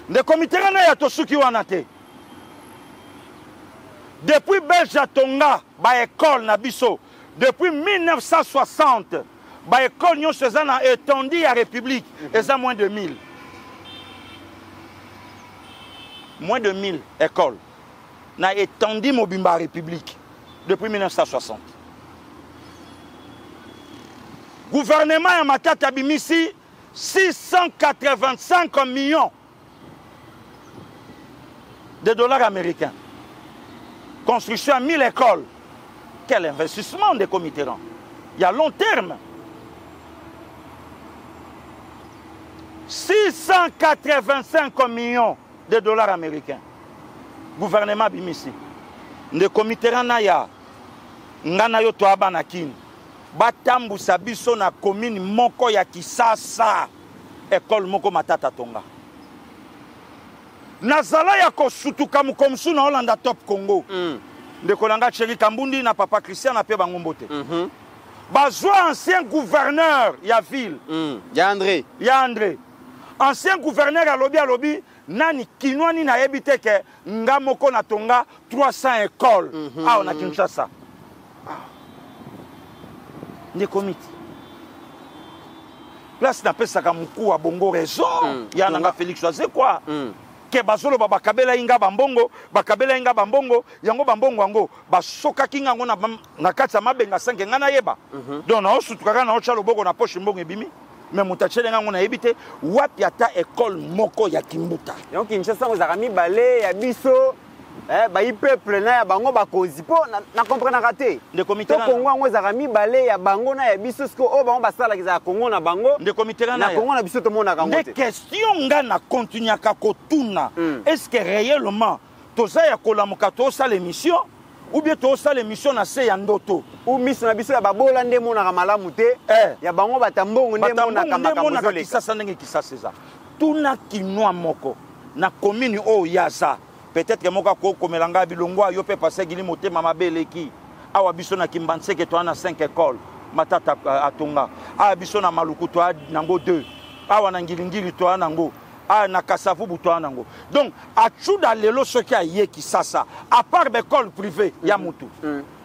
De comité na ya tosuki wana te. Depuis Beljatonga, ba école na biso, depuis 1960, ba école nyon sezana étendue à République, et ça moins de 1000. Moins de 1000 écoles. Na étendu Mobimba République depuis 1960. Gouvernement ya Matata Bimisi 685 millions de dollars américains. Construction à 1000 écoles. Quel investissement des comités. Il y a long terme. 685 millions de dollars américains. Gouvernement Bimisi. Le comité Ranaya. Ngana yo toaba na kin. Batambu sabiso na commune moko ya Kisasa. École moko Matata Tonga. Nazala ya kosutuka mukomsu na Hollanda Top Congo. Ndeko nanga Chéri Kambundi na papa Christian na pe bangombote. Bazwa ancien gouverneur ya ville. Ya André. Ancien gouverneur à lobby nani kinwani na yebite ke nga moko na Tonga 300 écoles. Ah on a Kinshasa. Ndé komiti. Place na pesa ka muku wa bongo réseau. Ya nanga Félix Oise quoi. ke bazolo bakabela inga bambongo yango bambongo yango basoka kinga ngo na kati mabenga 5 ngana yeba donc na osutukaka na ocha loboko na poche mbongo ebimi mais mutachele nga ngo na yebite wapi ata école moko ya Kimbuta donc Kinshasa ozaka mibale ya biso bayi peuple na ya bango bakozi po na comprendre raté de comité na Congo ngo ezaka mibale ya bango na ya biso siko o bango basala kiza Congo na bango de comité na Congo na biso to mona kango te des questions nga na continuer ka kotuna est-ce que réellement toza ya kolamuka to sa l'émission ou bien to sa l'émission na se ya ndoto ou miso na biso ya babola nde mona ka malamu te ya bango batambongo nde mona ka makambo zole kisasa ndenge kisasa eza tuna kinwa moko na commune o yaza peut-être que moka ko komelanga bilongwa yo pe passer gili motema mabeleki awa biso na Kimbanseke to na 5 écoles matata atonga awa biso na Maluku to nango 2 awa na ngilingili to nango na Kasavubu to nango donc achuda lelo soki ayeki sasa à part l'école privée ya mutu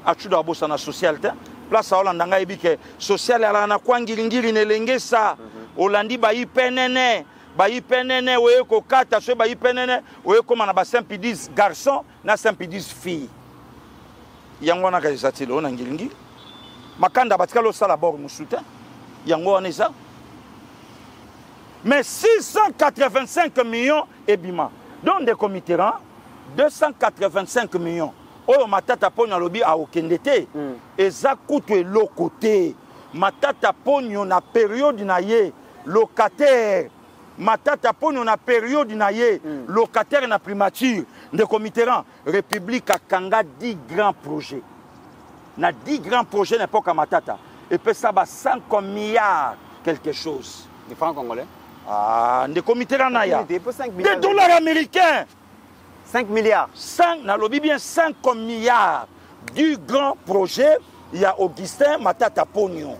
achuda bosa na social te place Holanda nga ebike social ala na kwa ngilingili nelengesa Holandi ba ipenene bayipenene oye ko kata so bayipenene oye koma na ba Saint-Pédis garçon na Saint-Pédis fille yango na kazatilo na ngilingi makanda batikalo sala bord musuta yango oneza mais 685 millions ebima donc des comitéran 285 millions oyo matata ponyo lobi a okendete eza kutu elokote matata ponyo na période na ye locataire matata ponyo na période na ye locataire na primature de comiteran république a kanga 10 grands projets na 10 grands projets n'importe à matata et puis ça va 5 milliards quelque chose de francs congolais de comiteran na ya des dollars américains 5 milliards 5 na lobi bien 5 milliards du grand projet il y a Augustin matata ponyo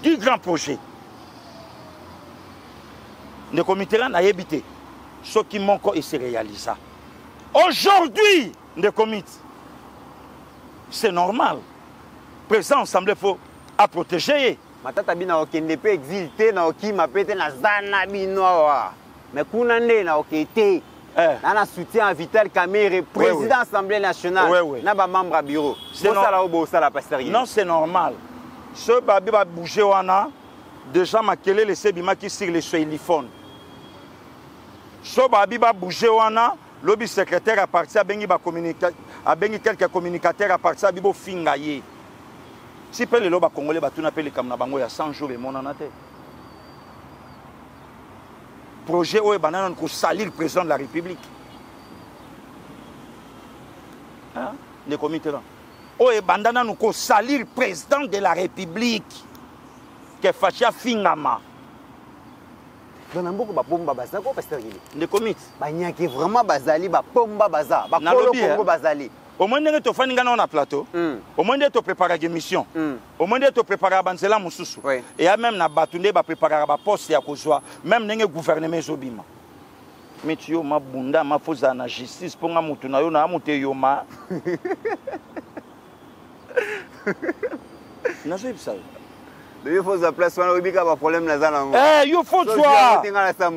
du grand projet le comité n'a évité ce qui manque et se réalisa. Aujourd'hui, le comité, c'est normal. Président ensemble faut à protéger. Matata bina okendepe exilté na okima pete na zana binoa. Mais kunande na okete. Na soutien à Vital Kamerhe, président Assemblée nationale, na ba membre bureau. Non, c'est normal. Ce babi va bouger wana déjà makele le sebima qui sur les soilifone. So babi ba bouger wana lobby secrétaire à partir bengi ba communiquer a bengi quelques communicateurs à partir bibo fingaye. Si pe le loba congolais ba tuna pe le kamna bango ya 100 jours et monana te. Projet oyo banana ko salir le président de la République. Hein? Les comités là. Oyo bandana ko salir le président de la République. Que facha fingama. Donambo ba pomba baza ko pasteur Gili. Les comités. Ba nyaki vraiment bazali ba pomba baza, ba kolo Congo bazali. Au moins de te faire un plateau, au moins de te préparer une mission, au moins de te préparer à Banzela Moussousou. Et même na Batunde ba préparer à poste ya kozwa, même n'enge gouvernement zobima. Mais tu yo ma bunda ma foza na justice pour nga mutu na yo na amuté yo ma. Na zo ibsa. Il faut sa place wana obika ba problème na zana ngo. Yo faut joie.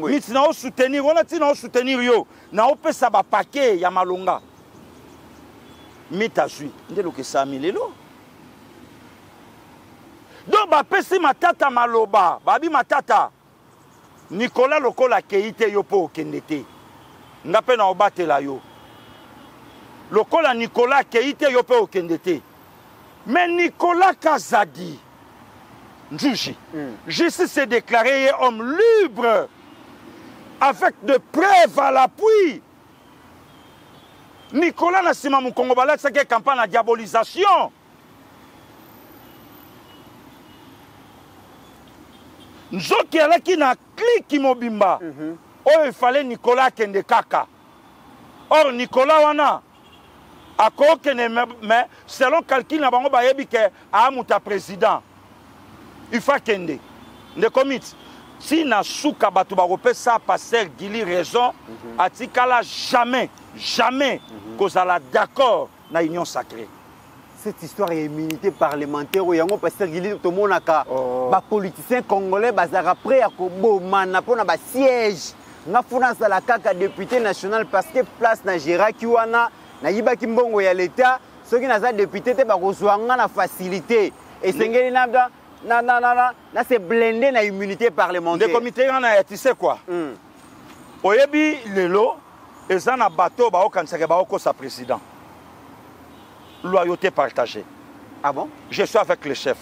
Mais tu na soutenir, on a ti na soutenir yo. Na opesa ba paquet ya malonga. Mitazui ndelo ke samilelo donc ba pesi matata maloba babi matata Nicolas lokola keite yo po kendete ngape na obatela yo lokola Nicolas keite yo po kendete mais Nicolas Kazadi Njuji justice s'est déclaré homme libre avec de preuves à l'appui. Nicolas Nassima Moukongo Balak, c'est une campagne de diabolisation. Nous qui allons qui n'a cliqué mobimba. Oh, il fallait Nicolas Kende Kaka. Or, Nicolas Wana, à quoi mais selon calcul, n'a pas bayebi que Amuta président. Il faut Kende. Ne commit. Si na souka batu ba repé ça passer Gili raison, atikala jamais. Jamais qu'on soit d'accord dans l'union sacrée. Cette histoire est immunité parlementaire où yango pasteur Gili to monaka ba politiciens congolais bazara prêt à kobomana pona ba siège nga funa sala kaka député national parce que place na Gérard Kiwana na yiba kimbongo ya l'état soki naza député te bakozwa nga na facilité et sengeli na c'est blindé na immunité parlementaire. Le comité na tu sais quoi? Oyebi lelo eza na bateau ba okansaka ba okosa président. Loyauté partagée. Ah bon? Je suis avec le chef.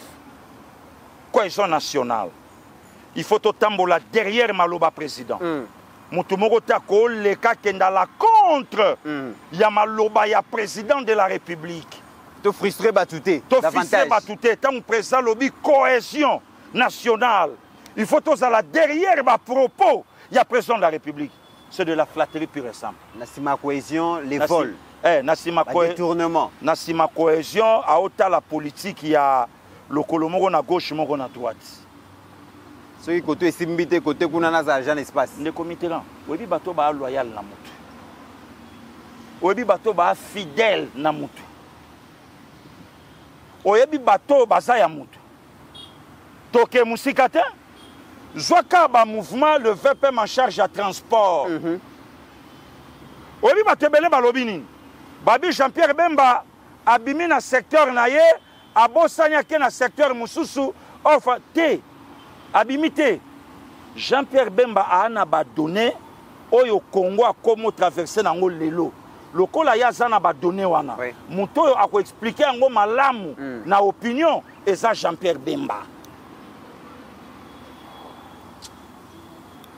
Cohésion nationale. Il faut tambola derrière Maloba président. Mutumoko tako le ka kenda la contre. Ya Maloba ya président de la République. To frustré batouté. To frustré batouté tant président lobby cohésion nationale. Il faut tous à la derrière ma propos. Il y a président de la République. C'est de la flatterie pure et simple. Nassima cohésion, les vols. Nassima détournement. Nassima cohésion, à autant la politique, il y a le colombo à gauche, mon à droite. Ce qui côté simbité côté kuna na argent espace. Le comité là, oyebi bato ba loyal na mutu. Oyebi bato ba fidèle na mutu. Oyebi bato ba za ya mutu. Toke musikate. Zwaka ba mouvement le VPM en charge à transport. Oyebi bato belé ba lobini. Babi Jean-Pierre Bemba abimi na secteur na ye, abosanya ke na secteur mususu offre te. Abimité, Jean-Pierre Bemba a ba donné oyo Congo a comme traversé nango lelo. Lokola ya zana ba donné wana. Muto a ko expliquer ngo malamu na opinion et ça Jean-Pierre Bemba.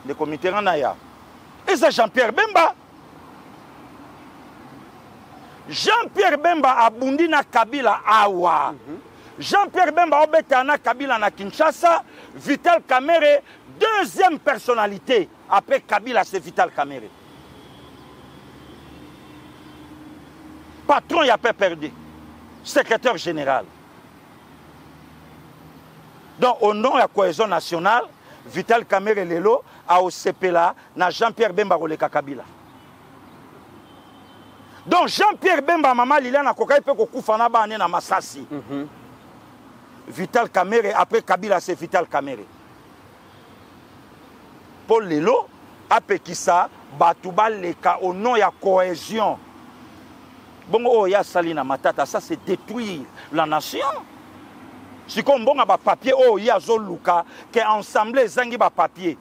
Le comité ranaya. Et ça Jean-Pierre Bemba. Jean-Pierre Bemba a bundi na Kabila awa. Jean-Pierre Bemba obetana Kabila na Kinshasa, Vital Kamerhe, deuxième personnalité après Kabila, c'est Vital Kamerhe. Patron, il a pas perdu. Secrétaire général. Donc, au nom de la cohésion nationale, Vital Kamerhe Lelo a au CPLA, na Jean-Pierre Bemba Roleka Kabila. Donc, Jean-Pierre Bemba, maman Liliane, a kokai pe kokufana ba ane na Masasi. Vital Kamerhe, après Kabila, c'est Vital Kamerhe. Paul Lelo, après qui ça, Batouba Leka, au nom de la cohésion. Bon, oh, ya Salina Matata, ça c'est détruire la nation. Si comme bon, ba papier, oh, ya Zoluka, qui a ensemble zangi ba papier.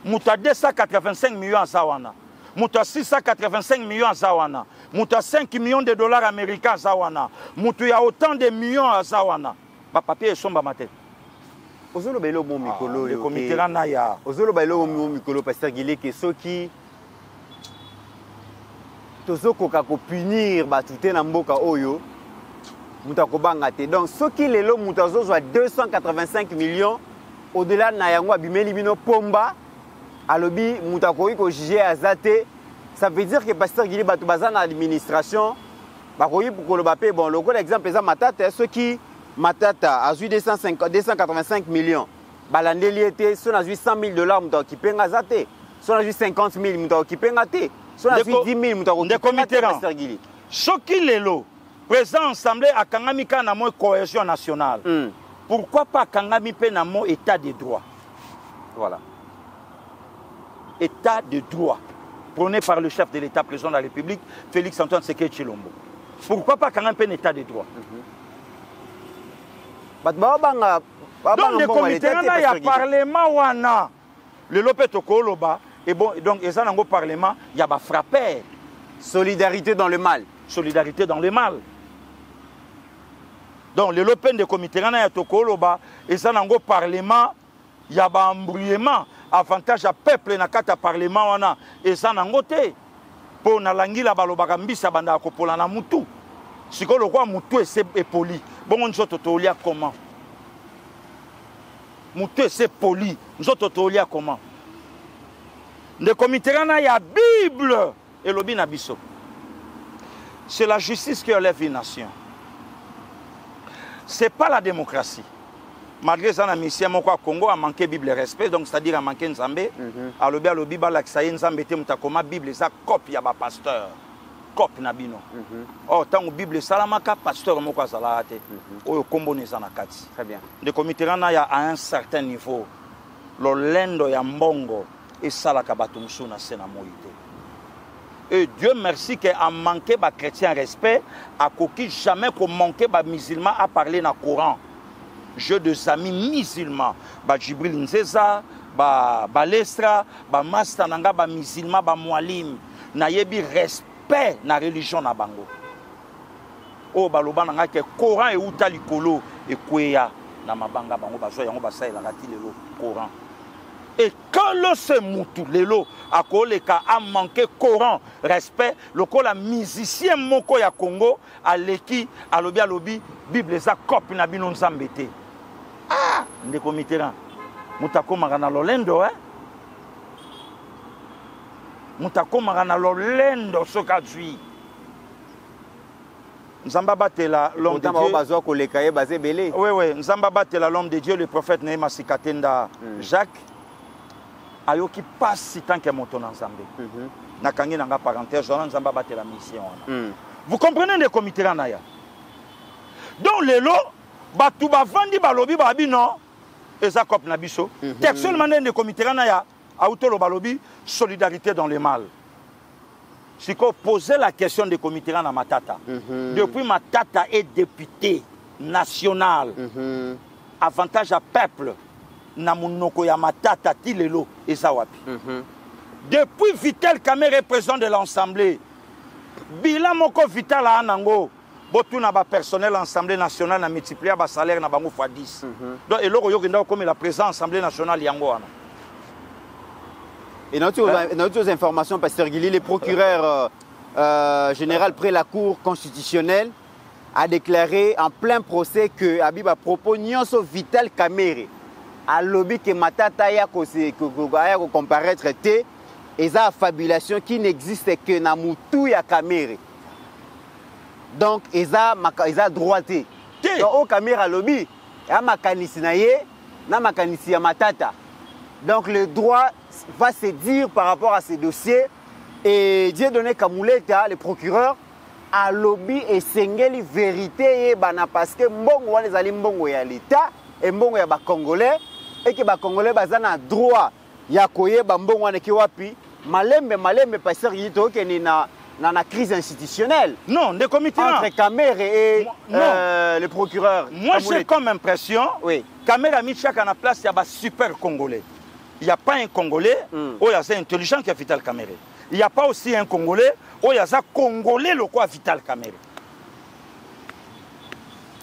Mouta 285 millions à Zawana. Mouta 685 millions à Zawana. Mouta 5 millions de dollars américains à Zawana. Mouta y a autant de millions à Zawana. Ba papier sont ba maté. Ozolo bailo mon mikolo le comité là na ya. Ozolo bailo mon mikolo pasteur Guilé que ceux qui tozo koka ko punir batouté na mboka oyo muta ko banga te. Donc ceux qui lelo muta zo 285 millions au-delà na yango abimeli bino pomba alobi muta ko ko juger azate. Ça veut dire que pasteur Guilé batou bazana administration ba ko yi pour le bapé bon le gros exemple ça Matata ceux qui Matata a eu 285 millions. Balandeli était, si on a eu 100 000 $, on a occupé un zate. Si on a eu 50 000, on a occupé un zate. Si on a eu 10 000, on a occupé un zate. Ce qui est là, présent ensemble à Kangamika na mo cohésion nationale. Pourquoi pas Kangami pe na mo état de droit? Voilà. État de droit. Prôné par le chef de l'État, président de la République, Félix Antoine Tshisekedi Tshilombo. Pourquoi pas Kangami pe un état de droit? Donc, le comité, il y a parlement wana. Le lopé tokoloba. Et bon, donc, il y a un parlement, il y a un frappeur. Solidarité dans le mal. Solidarité dans le mal. Donc, le lopé de comité, il y a un tokoloba. Il y a un parlement, il y a un embrouillement. Avantage à peuple, dans le parlement wana. Et ça, il y a un côté. Pour na langila balobaka mbisa banda kopola na mutu. Si le roi mutu est poli. Bon, on se totolia comment? Mutu est poli. Nous se totolia comment? Le comité, il y a Bible et le binabiso. C'est la justice qui enlève une nation. Ce n'est pas la démocratie. Malgré ça, mon Congo a manqué Bible et respect, donc c'est-à-dire a manqué Nzambé. À l'obé, à l'obé, à Nzambé, à Bible, ça copie à pasteur. Copie nabino. Oh, tant que Bible, salamaka, pasteur, moko salate. Oh, combo nezanakati. Très bien. Le comité, il y a à un certain niveau. Le lendo ya mbongo. et salaka bato musu na sena moïté. Et Dieu merci qu'à manquer les chrétiens respect, à qui jamais qu'on manquer les musulmans à parler dans le Coran. Jeu de amis musulmans, Djibril Nzeza, Lestra, Mastananga, musulmans, Moualim, nayebi respect na religion na bango. Oh baloba nanga ke Coran et uta likolo et kweya na mabanga bango bazo yango basai la rati lelo Coran. Et quand le se moutou, lelo, à koleka a manqué Coran, respect, le la musicien moko ya Congo, à l'eki, à lobi, Bible za cop na binon zambete. Ah, ndeko Mitterrand. Mutako magana lolendo, hein? Mutako magana lolendo, sokadui. Nzamba batela l'homme de Dieu. Oui, Nzamba batela l'homme de Dieu, le prophète Nehema Sikatenda Jacques. Ayoki passe si tant que monton ensemble. Nakangi nanga parenthèse, Nzamba batela mission. Vous comprenez les comités naya? Donc les lots, batu bavandi balobi babi non, eza kop na biso. Textuellement les comités naya, autolo balobi solidarité dans le mal. Si qu'on posait la question des comités na Matata, depuis Matata est député national, avantage à peuple, na munoko ya Matata tilelo et sawapi. Depuis Vital Kamerhe président de l'Assemblée, bilan moko Vital a anango, botu na ba personnel Assemblée nationale na multiplier ba salaire na bango fois 10. Donc eloko yo kenda comme la président Assemblée nationale yango ana. Et dans d'autres informations, Pasteur Guili, le procureur général près la Cour constitutionnelle a déclaré en plein procès que Abiba propos nyonso Vital Kamerhe a lobby que Matata ya ko comparaître té et ça fabulation qui n'existe que na mutu ya Kamerhe. Donc eza droité. Donc au Kamerhe lobby ya makanisi na ye na makanisi ya Matata. Donc le droit va se dire par rapport à ces dossiers et Dieudonné Kamuleta, le procureur, a lobby et sengeli vérité parce que mbongo wana ezali mbongo ya l'État et mbongo ya ba Congolais et que ba Congolais bazana droit ya koyeba mbongo wana ki wapi malembe pasteur yito ke ni na crise institutionnelle. Non, des comités entre Kamerhe et le procureur. Moi j'ai comme impression Kamerhe a mis chaque à la place, il y a un super Congolais. Il n'y a pas un Congolais où il y a un intelligent qui a Vital Kamerhe. Il n'y a pas aussi un Congolais où il y a un Congolais le quoi Vital Kamerhe.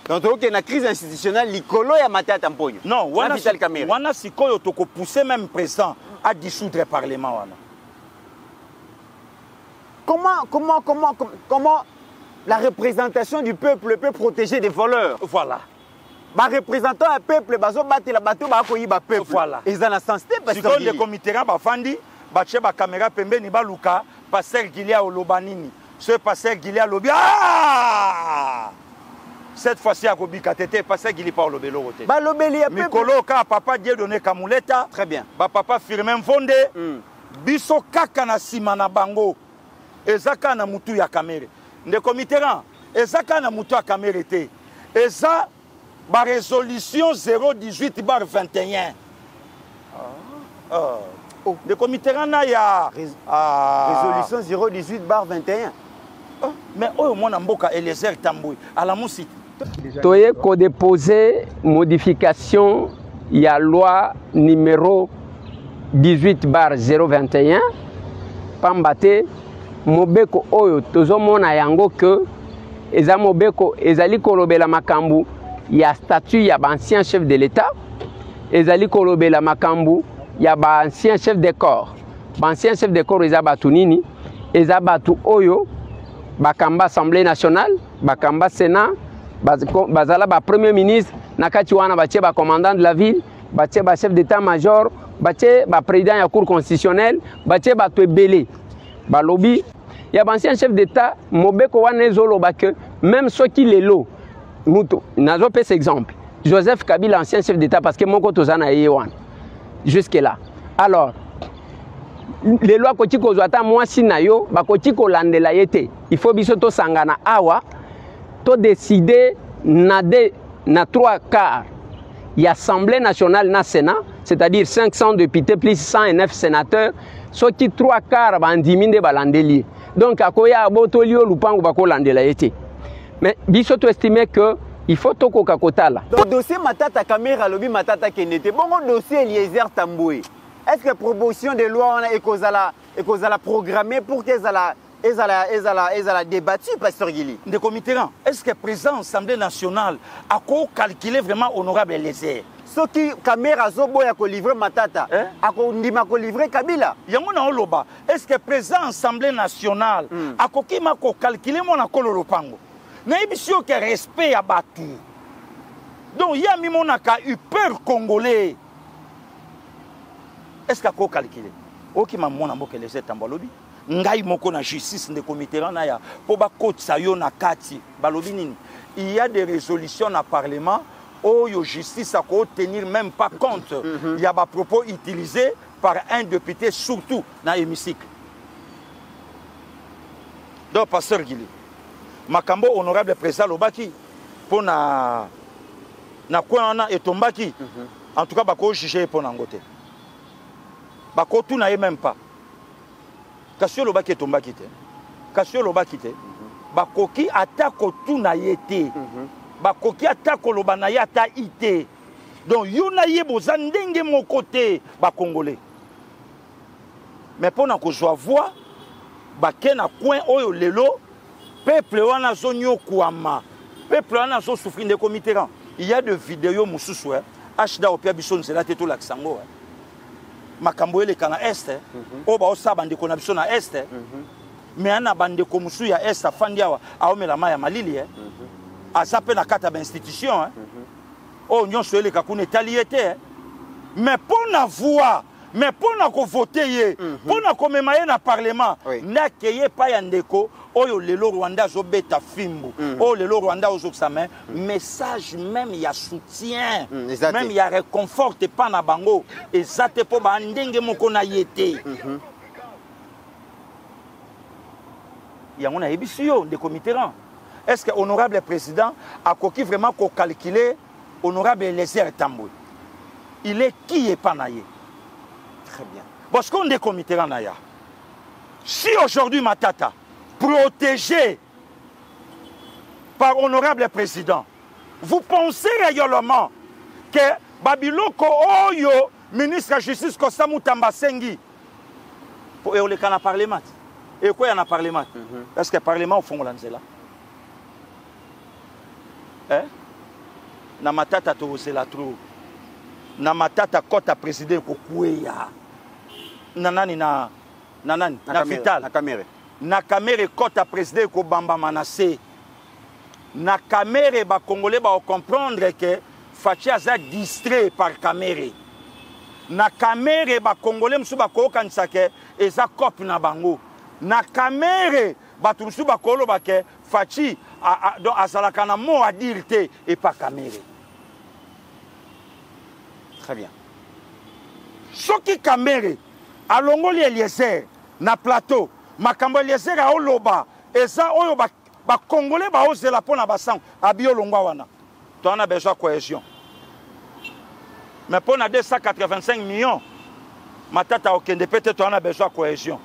Donc il y a une crise institutionnelle, l'icolo et Matata Mponyo. Non, Vital Kamerhe. On a si quoi poussé même président à dissoudre le Parlement. Comment la représentation du peuple peut protéger des voleurs? Voilà. Bah représentant un peuple, bah battre la bateau, bah accueillir bah peuple. Voilà. Ils ont la sensité parce que les comités bah fandi, bah chez bah caméra pembe ni bah luka, passer Gilia au lobanini, ce passer Gilia lobi. Ah! Cette fois-ci à Kobi Katete, passer Gilia pas au lobelo roté. Bah lobeli a Mikolo ka papa Dieudonné Kamuleta. Très bien. Bah papa Firmin Mvonde. Biso kaka na sima na bango. Ezaka na mutu ya Kamerhe. Les comités ezaka na mutu ya Kamerhe te. Eza ba résolution 018/21. Le comité ya résolution 018/21. Mais au moins mboka Eliezer Tambouy à la Moussiti. Toye ko déposer modification ya loi numéro 18/021 pambate mobeko oyo tozomona yango que eza mobeko ezali kolobela makambu ya statut ya ancien chef de l'État, ezali kolobela makambu ya ancien chef de corps. Ancien chef de corps eza batu nini? Eza batu oyo bakamba Assemblée nationale, bakamba Sénat, bazala ba premier ministre, nakati wana batie ba commandant de la ville, batie ba chef d'état-major, batie ba président ya cour constitutionnelle, batie batu ebele. Ba lobby ya ancien chef d'état mobeko wana ezoloba que même ceux qui les lo Mouto, nazo pes exemple. Joseph Kabila, ancien chef d'État, parce que mon côté Zana Yewan. Jusque là. Alors, les lois kotiko zoata moi sinayo, ba kotiko landela yete. Il faut bisoto sangana awa, to décider na 3 quarts. il y a Assemblée nationale na Sénat, c'est-à-dire 500 députés plus 109 sénateurs, ceux qui 3 quarts bandiminde balandeli. Donc à koya botolio lupango bako landela été. Mais biso to estimé que il faut toko kakotala. Donc dossier Matata Caméra lobi Matata Kenete. Bon dossier Eliezer Tamboué. Est-ce que la proposition de loi est qu'elle programmée pour qu'elle a débattu, Pasteur Guili? De comité, est-ce que le président de l'Assemblée nationale a calculé vraiment honorable Eliezer? Ce qui caméra zobo ya ko livrer Matata, a ko ndima ko livrer Kabila. Yamona oloba, est-ce que le président de l'Assemblée nationale a calculé mon akolo lopango? Na ibisio que respect à Batu. Donc il y a mis mon aka hyper congolais. Est-ce qu'il a calculé? Ok, ma mon amour que les Tambalobi. Ngai moko na justice de comité na ya. Po ba kote sa yo na kati. Balobi nini? Il y a des résolutions na parlement. Oh yo justice a ko tenir même pas compte. Il y a des propos utilisés par un député surtout dans l'hémicycle. Donc Pasteur Guili. Makambo honorable président Lobaki pour na quoi on a et tombaki. En tout cas bako juger pour nangote. Bako tout n'a même pas. Kasio Lobaki et tombaki te. Kasio Lobaki te. Bako ki atako tout n'a été. Bako ki atako lobana yata ité. Donc yuna yebo zandenge mon côté ba congolais. Mais pour na ko joie voix baké na coin oyo lelo peuple wana zonyo kuama. Peuple wana zo souffrir de comité. Il y a des vidéos mususu Ashda opia biso nzela te to laksango. Makambo ele kana est oba osaba ndeko na biso na est. Mais ana bandeko musu ya est afandi awa aomela maya malili asape na kata ba institution oh nyonso ele kakune taliete mais pour na voix mais pour na ko voter ye pour na ko memaye na parlement na keye pa ya ndeko oyo lelo Rwanda zo beta fimbu oh lelo Rwanda ozo ksame message même ya soutien même ya réconfort pas na bango ezate po ba ndenge moko na yete ya ngona ebisio de comité. Est-ce que honorable président a coquille vraiment ko calculer honorable Eliezer Tamboué? Il est qui est pas naïe? Très bien. Parce qu'on est comité naya. Si aujourd'hui Matata protégé par honorable président, vous pensez réellement que Babiloko Oyo, ministre de la Justice Kosamu Tambasengi, pour le Kana Parlement, et quoi il y en a Parlement? Est-ce que le Parlement au fond de là? Na Matata to c'est la trop. Na Matata kota président ko kuya. Nanani na vital na caméra. Na caméra kota président ko bamba manase. Na caméra ba congolais ba comprendre que Fachi aza distrait par caméra. Na caméra ba congolais msu ba ko kanisa ke eza cop na bango. Na caméra ba tumsu ba ko lo ba ke Fachi donc azalaka na mot à dire te et pas caméra. Très bien. Ce qui caméra alongoli Eliezer na plateau makambo Eliezer a oloba eza oyo ba congolais ba ozela pona basang abi olongwa wana. Tu en as besoin de cohésion. Mais pour 285 millions, Matata Okende peut-être on a besoin de cohésion.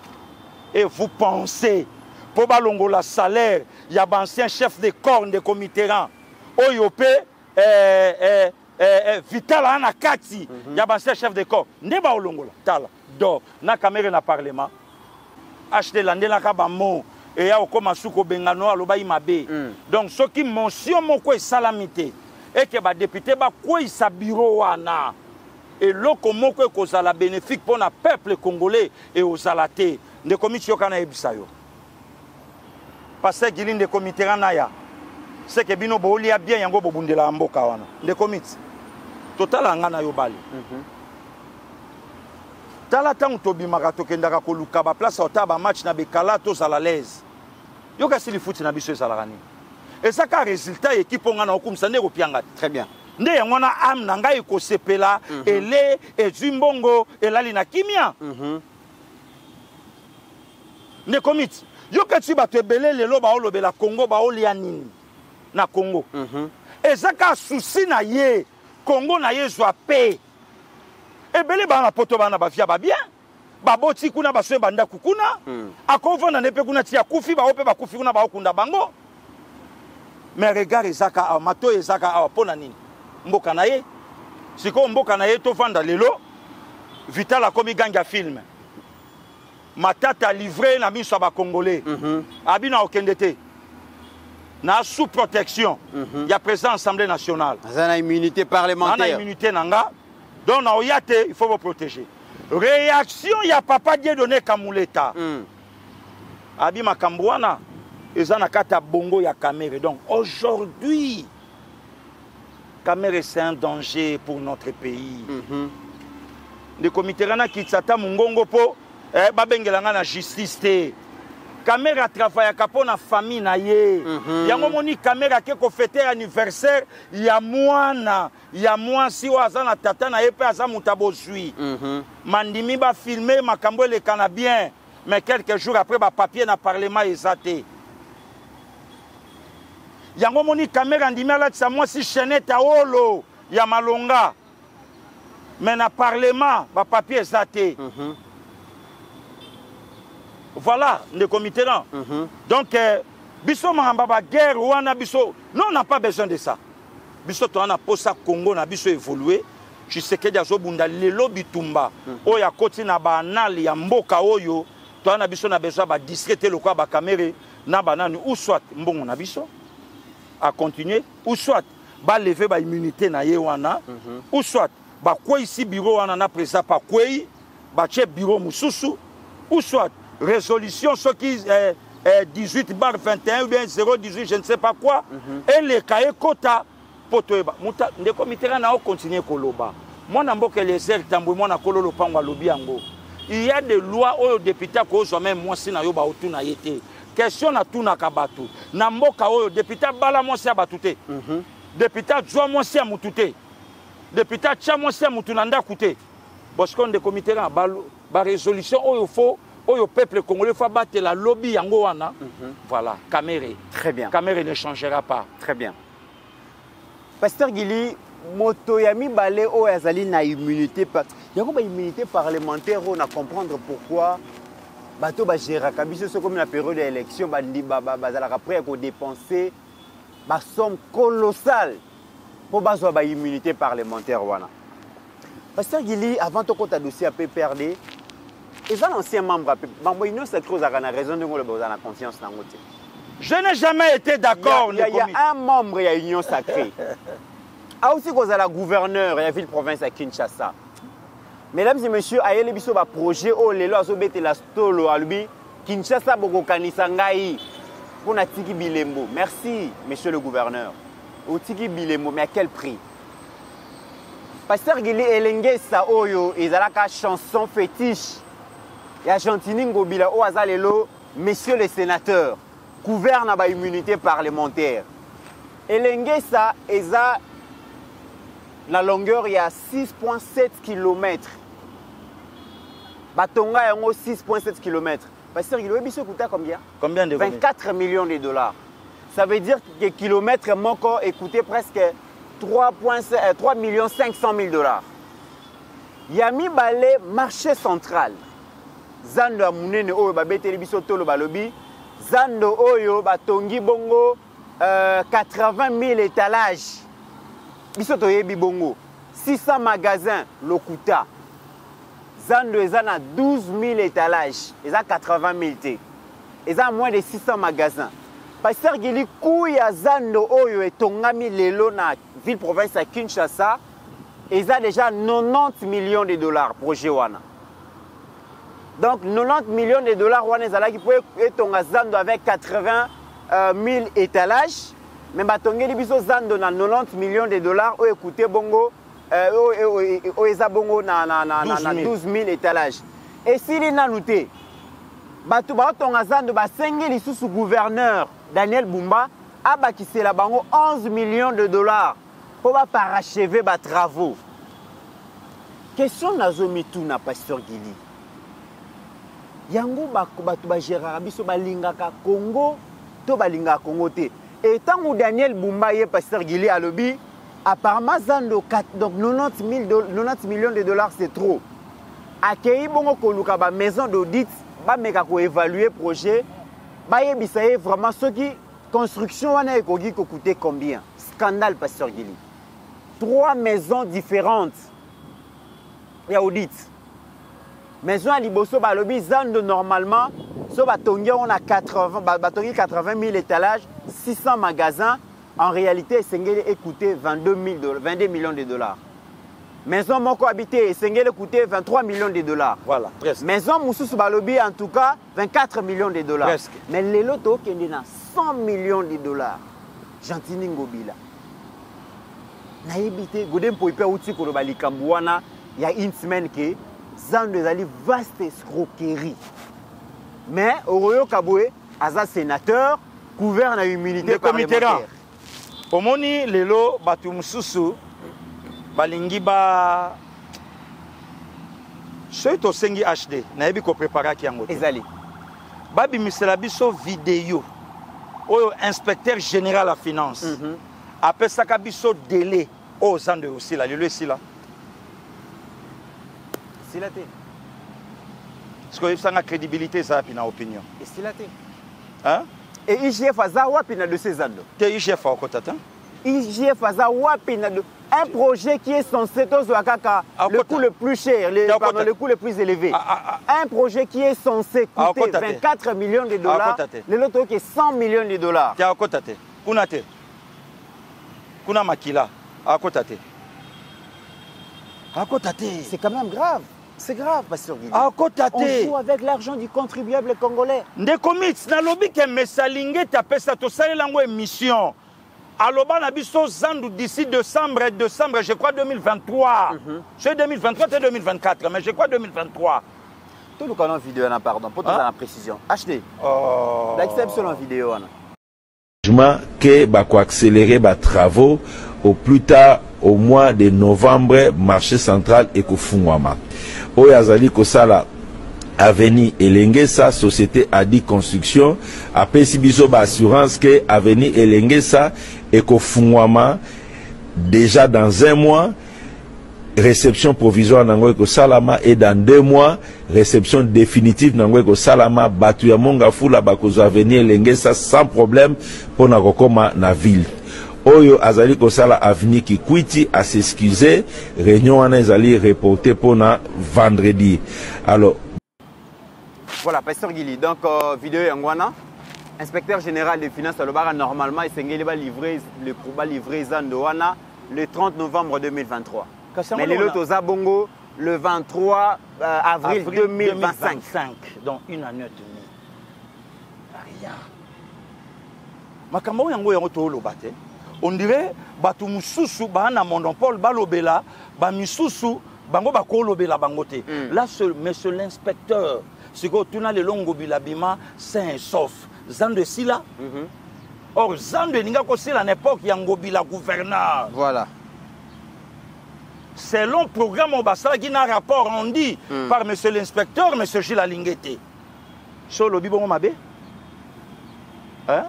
Et vous pensez pour balongola salaire, il y a un ancien chef de corps de comité Oyopé Vital Ana Kati, il y a un ancien chef de corps. Neba olongola tala do na caméra na parlement. Acheter l'andela kabamo et ya okoma suko bengano aloba imabe. Donc ce qui mention moko salamité et que ba député ba quoi sa bureau wana et loko moko ko sala bénéfique pour na peuple congolais et aux alaté de commission kana ebisayo. Parce que Guiline de comité naya c'est que bino bolia bien yango bobundela mboka wana de comité total ngana yo bali tala tangu tobimaka tokendaka koluka ba place ota ba match na bekala to sala l'aise yo kasi li foot na biso ezalaka nini et ça ka résultat équipe ngana okumisa ndeko pianga très bien nde yangona am na ngai ko sepela ele ezimbongo elali na kimia ne komiti yo kati ba tebele lelo ba olobela Congo ba olia nini na Congo ezaka souci na ye Congo na yezwa paix. Ebele bana poto bana bafia ba bien. Baboti kuna basoe banda kukuna. Akovanda nepe kuna tia kufi ba ope ba kufi kuna ba okunda bango. Mais regarde ezaka a mato ezaka a pona nini. Mboka na ye. Siko mboka na ye to vanda lelo. Vital a komi ganga film. Matata livré na miso ba congolais. Abina okendete. Na sous protection. Il y a présent Assemblée nationale. Na immunité parlementaire. Na immunité nanga. Donc na oyate il faut vous protéger. Réaction il y a papa Dieu donné Kamuleta. Abi makambwana ezana kata bongo ya Kamere. Donc aujourd'hui Kamere c'est un danger pour notre pays. Le comité rana kitsata mungongo po babengelanga na justice te. Kamera travaille pour la famille na ye. Yango moni kamera ke ko fêter anniversaire ya mwana si waza na tata na ye pe aza mutabo zui. Mandimi ba filmer makambo le kana bien mais quelques jours après ba papier na parlement ezate. Yango moni kamera ndimi ala tsa moi si chenette a olo ya malonga. Mais na parlement ba papier ezate. Voilà, le comité là. Donc, biso mahamba guerre ou on a biso. Non, on n'a pas besoin de ça. Biso to ana posa Congo na biso évoluer. Tu sais que déjà bunda lelo bitumba. Oya koti na ba anali ya mboka oyo. To ana biso na besoin ba discuter le quoi ba caméra na banani ou soit mbongo na biso à continuer ou soit ba lever ba immunité na ye wana ou soit ba quoi ici bureau wana na président pa quoi ba che bureau mususu ou soit résolution ce qui 18/21 ou bien 018 je ne sais pas quoi et les cahiers quota potoeba muta de comité na continuer koloba moi na mboka les airs tambo moi na kololo pangwa lobi yango il y a des lois au député ko zo même moi si na yo ba otuna yete question na tuna kabatu na mboka o député bala moi si abatute député joa moi si amutute député cha moi si amutuna ndakute parce qu'on de comité na ba résolution au faut au peuple congolais faut battre la lobby yango wana. Voilà, Kamere. Très bien. Kamere ne changera pas. Très bien. Pasteur Gili, motoyami balé o azali na immunité yango ba immunité parlementaire on a comprendre pourquoi bato ba gérer kabiso so comme la période d'élection bandi bazala après ko dépenser ba somme colossale pour bazwa ba immunité parlementaire wana. Pasteur Gili avant to kota dossier a PPRD et un ancien membre, il a raison de la confiance. Je n'ai jamais été d'accord. Il y a un membre, il y a Union Sacrée. Il y a aussi la gouverneur de la ville-province à Kinshasa. Mesdames et messieurs, il y a un projet où les lois sont la stolo à lui. Kinshasa Bokokanisangai pour Natiki Bilembo. Merci, monsieur le gouverneur. Otiki Bilembo, mais à quel prix? Pasteur Gili Elengesa Oyo, ils ont la chanson fétiche. Il y a Gentini Ngobila au Azalelo, messieurs les sénateurs, gouverne à immunité parlementaire. Et l'Engesa est la longueur, il y a 6,7 km. Batonga est 6,7 km. Pasteur, il a coûté combien? Combien de 24 millions de dollars. Ça veut dire que le kilomètre manquant est coûté presque 3 500 000 dollars. Il y a mis balé marché central. Zando amunene oyo babeteli biso tolo balobi zando oyo batongi bongo 80 000 étalages biso toyebi bongo 600 magasins lokuta zando ezana 12 000 étalages eza 80 000 te eza moins de 600 magasins. Pasteur Gili kuya zando oyo etongami lelo na ville province à Kinshasa eza déjà 90 millions de dollars projet wana. Donc 90 millions de dollars qui peut être zando avec 80 000 étalages. Mais batongeli biso zando na 90 millions de dollars ou écoutez bongo bongo na 12 000 étalages. Et si li nanuté batu batonga zando basengeli sous gouverneur Daniel Bumba abakisela bango 11 millions de dollars pour parachever ba travaux. Question nazomitu na Pasteur Gili. Yango batu ba gérera biso balingaka Congo to balingaka Congo te. Et tant que Daniel Bumba et Pasteur Gili alobi apparemment zando donc 90 millions de dollars c'est trop. Accueilli bongo koluka ba maison d'audit ba meka ko évaluer projet ba yebisa vraiment ce qui construction wana ekoki ko coûter combien. Scandale Pasteur Gili. 3 maisons différentes. Il y a audit. Maison à Liboso ba lobi zando normalement so batongi on a 80 000 étalages, 600 magasins. En réalité, Sengele a coûté 22 millions de dollars. Maison Moko habité, Sengele coûté 23 millions de dollars. Voilà, presque. Maison Moussous Balobi, en tout cas, 24 millions de dollars. Presque. Mais les lotos qui ont 100 millions de dollars. Gentini Ngobila. Naïbité, Godem Poipe Outi Kolobali Kambouana, il y a une semaine que Zando Zali vaste escroquerie. Mais Oroyo Kaboué, Aza sénateur, couvert à immunité parlementaire. Omoni lelo batu mususu balingi ba soito sengi HD na yebi ko prépara ki yango ezali babi misela biso vidéo oyo inspecteur général à finance apesaka biso délai o zande aussi la lelo esila silate parce que ça a crédibilité ça puis na opinion silate hein. Et IGF a wapi na de ces andos. IGF a kotata. IGF a wapi na de un projet qui est censé le coût le plus cher, le coût le plus élevé. Un projet qui est censé coûter 24 millions de dollars. Le loto qui est 100 millions de dollars. Tia kotate. Kunate. Kuna makila. Akotate. Akotate. C'est quand même grave. C'est grave, Pasteur Guy. On joue avec l'argent du contribuable congolais. Ndekomits, na lobi ke mesalinge tapesa to salengo émission. Aloba na biso zandu d'ici décembre, je crois 2023. C'est 2023 et 2024, mais je crois 2023. Tout le canal vidéo, pardon, pour toute la précision. Achetez. L'acception en vidéo. Que bako accélérer les travaux au plus tard au mois de novembre marché central et Kofungwama. Oyazali Kosala Aveni Elengesa société Adi Construction après Sibiso assurance que Aveni Elengesa et Kofungwama déjà dans un mois réception provisoire nango ko salama et dans 2 mois réception définitive nango ko salama batu ya monga fula bakozo Avenir Elengesa sans problème pour na kokoma na ville. Oyo azali kosala avenir qui kwiti à s'excuser réunion wana ezali reporté pour na vendredi. Alors voilà Pasteur Gili donc vidéo yangwana inspecteur général des finances alobara normalement esengeli ba livrer Zandowana le 30 novembre 2023. Mais les lotos Zabongo le 23 avril 2025 donc une année et demie. Rien. Makambo yango yango to lobate. On dirait batu mususu ba na monopole balobela ba misusu bango ba kolobela bangote. Là monsieur l'inspecteur siko tuna le longo bilabima sain et sauf Zande sila. Or Zande ninga ko sila à l'époque yangobila gouverneur. Voilà. Selon le programme Obasala qui n'a rapport rendu par monsieur l'inspecteur monsieur Gilles Alingete. Solo bibongo mabe? Hein?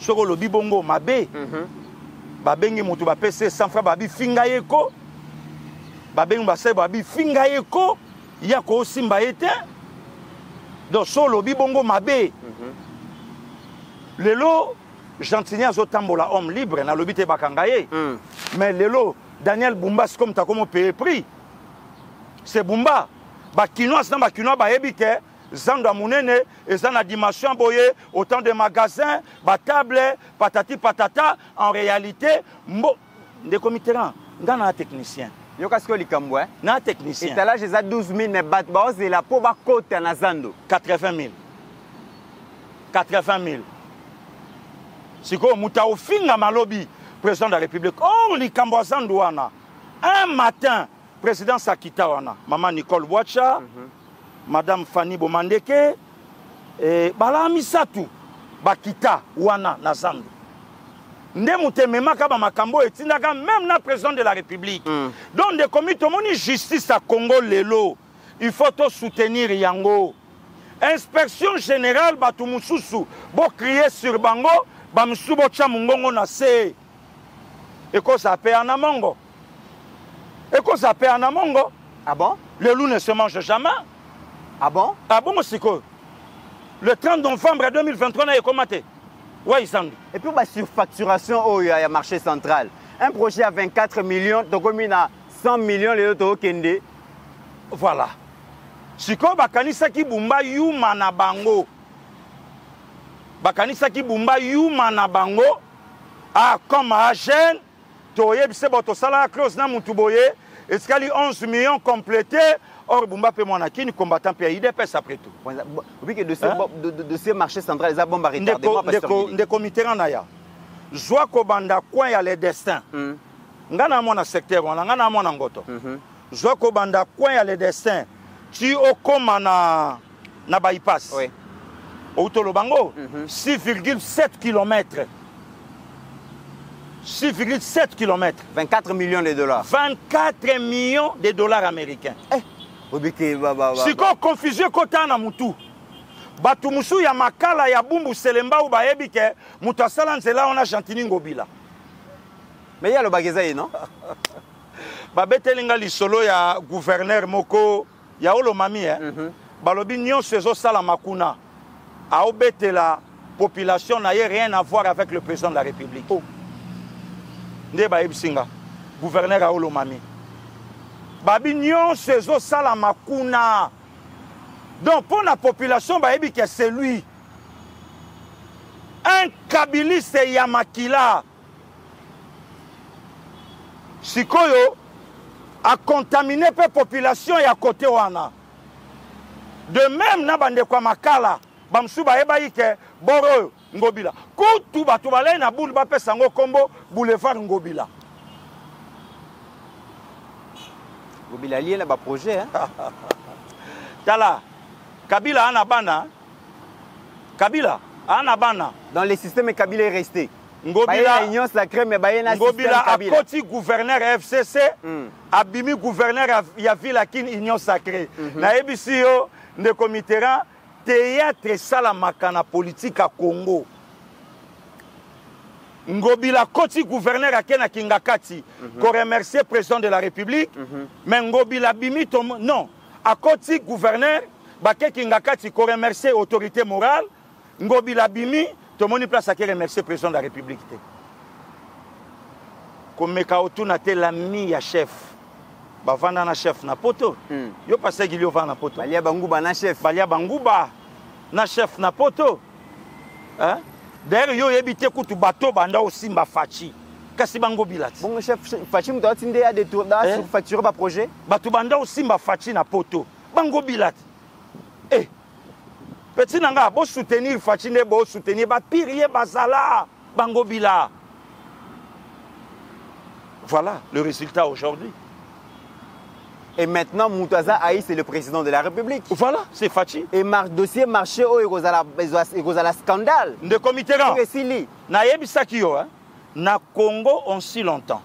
Soko lobi bongo mabe babengi mutu ba pese 100 francs babi finga yeko babengi basai babi finga yeko yako simba ete donc solo lobi bongo mabe lelo Gentilien azotambola homme libre na lobi te bakanga ye mais lelo Daniel Bumba c'est comme ta comme payer prix c'est Bumba bakinois na bakinois ba yebike Zanda Mounene et Zana dimension boye autant de magasins, table, patati patata. En réalité, des comités, dans un technicien. Yo kasko likambwe. Na technicien. Étalage eza 12 000 mais ba c'est la po ba côté na Zando. 80 000. 80 000. Siko muta ofinga malobi président de la République. Oh likambo Zando wana. Un matin, président Sakita wana, maman Nicole Wacha. Madame Fanny Bomandeke et bala misatu bakita wana na Zando nde mutemema ka ba makambo etindaka même na président de la République donc des comités moni justice à Congo lelo il faut to soutenir yango inspection générale batu mususu bo crier sur bango ba musubo cha mungongo na se Et qu'on s'appelle en amongo. Et qu'on s'appelle en amongo. Ah bon? Le loup ne se mange jamais. Ah bon? Ah bon, c'est quoi? Le 30 novembre 2023, on a commenté. Ouais, ils sont. Et puis, la surfacturation au marché central. Un projet à 24 millions, donc on a 100 millions les autres kende. Voilà. Si quoi, bakanisa ki bumba yuma na bango. Bakanisa ki bumba yuma na bango. Ah, comme à jeune, toye bise boto sala close na mutuboye. Escali 11 millions complétés. Or, Bumba peut mon acquis, combattant PIDPS après tout. Oui, que de ces marchés centraux, les bombes retardement. Des comités en aya. Joie Kobanda, quoi y a les destins. Ngana mon secteur, ngana mon angoto. Joie Kobanda, quoi y a les destins. Tu au comme na bypass. Oui. Au Tolobango, 6,7 km. 6,7 km. 24 millions de dollars. 24 millions de dollars américains. Si ko confusion kota na mutu. Batu musu ya makala ya bumbu selemba ou baebi ke mutu asala nzela on a Gentini Ngobila. Mais il y a le bagazaï, non? Babetelinga lisolo ya gouverneur moko ya olo mami balobi nyonso ezo sala makuna. A obete la population n'a rien à voir avec le président de la République. Nde baebi singa gouverneur a olo mami. Babi nyonso ezo sala makuna. Donc pour la population baebi que c'est lui. Un kabiliste Yamakila. Sikoyo a contaminé la population et à côté wana. De même na bande kwa makala bamsu baeba ike boro Ngobila. Kutu batu balé na boule ba pesa ngo kombo boulevard Ngobila. Ngobila lié là ba projet hein. Tala Kabila anabana. Kabila anabana. Dans le système Kabila est resté. Ngobila union sacrée mais bayena Ngobila a koti gouverneur FCC abimi gouverneur ya ville kin union sacrée na ebisi yo ne comiteran théâtre sala makana politique à Congo. Ngobila koti gouverneur akena kingakati ko remercier président de la République mais Ngobila bimi non a koti gouverneur bake kingakati ko remercier autorité morale Ngobila bimi tout le monde place à qui remercier le président de la République. Comme Mekaotuna te l'ami ya chef. Bavanda na chef na poto. Yo passé Gilio va na poto. Balia Banguba na chef. Balia Banguba na chef na poto. Hein? D'ailleurs yo yebite kutu bateau banda aussi mba fachi. Kasi bango bilati. Bon chef fachi mto atinde ya détour da sur facture ba projet. Bateau banda aussi mba fachi na poto. Bango bilati. Eh petit nanga, bo soutenir Fatine, bo soutenir, ba pirier bazala, Bangobila. Voilà le résultat aujourd'hui. Et maintenant, Moutaza Aïe, c'est le président de la République. Voilà, c'est Fachi. Et dossier marché au Egozala scandale. De comité na yebisaki yo, na Congo on si longtemps.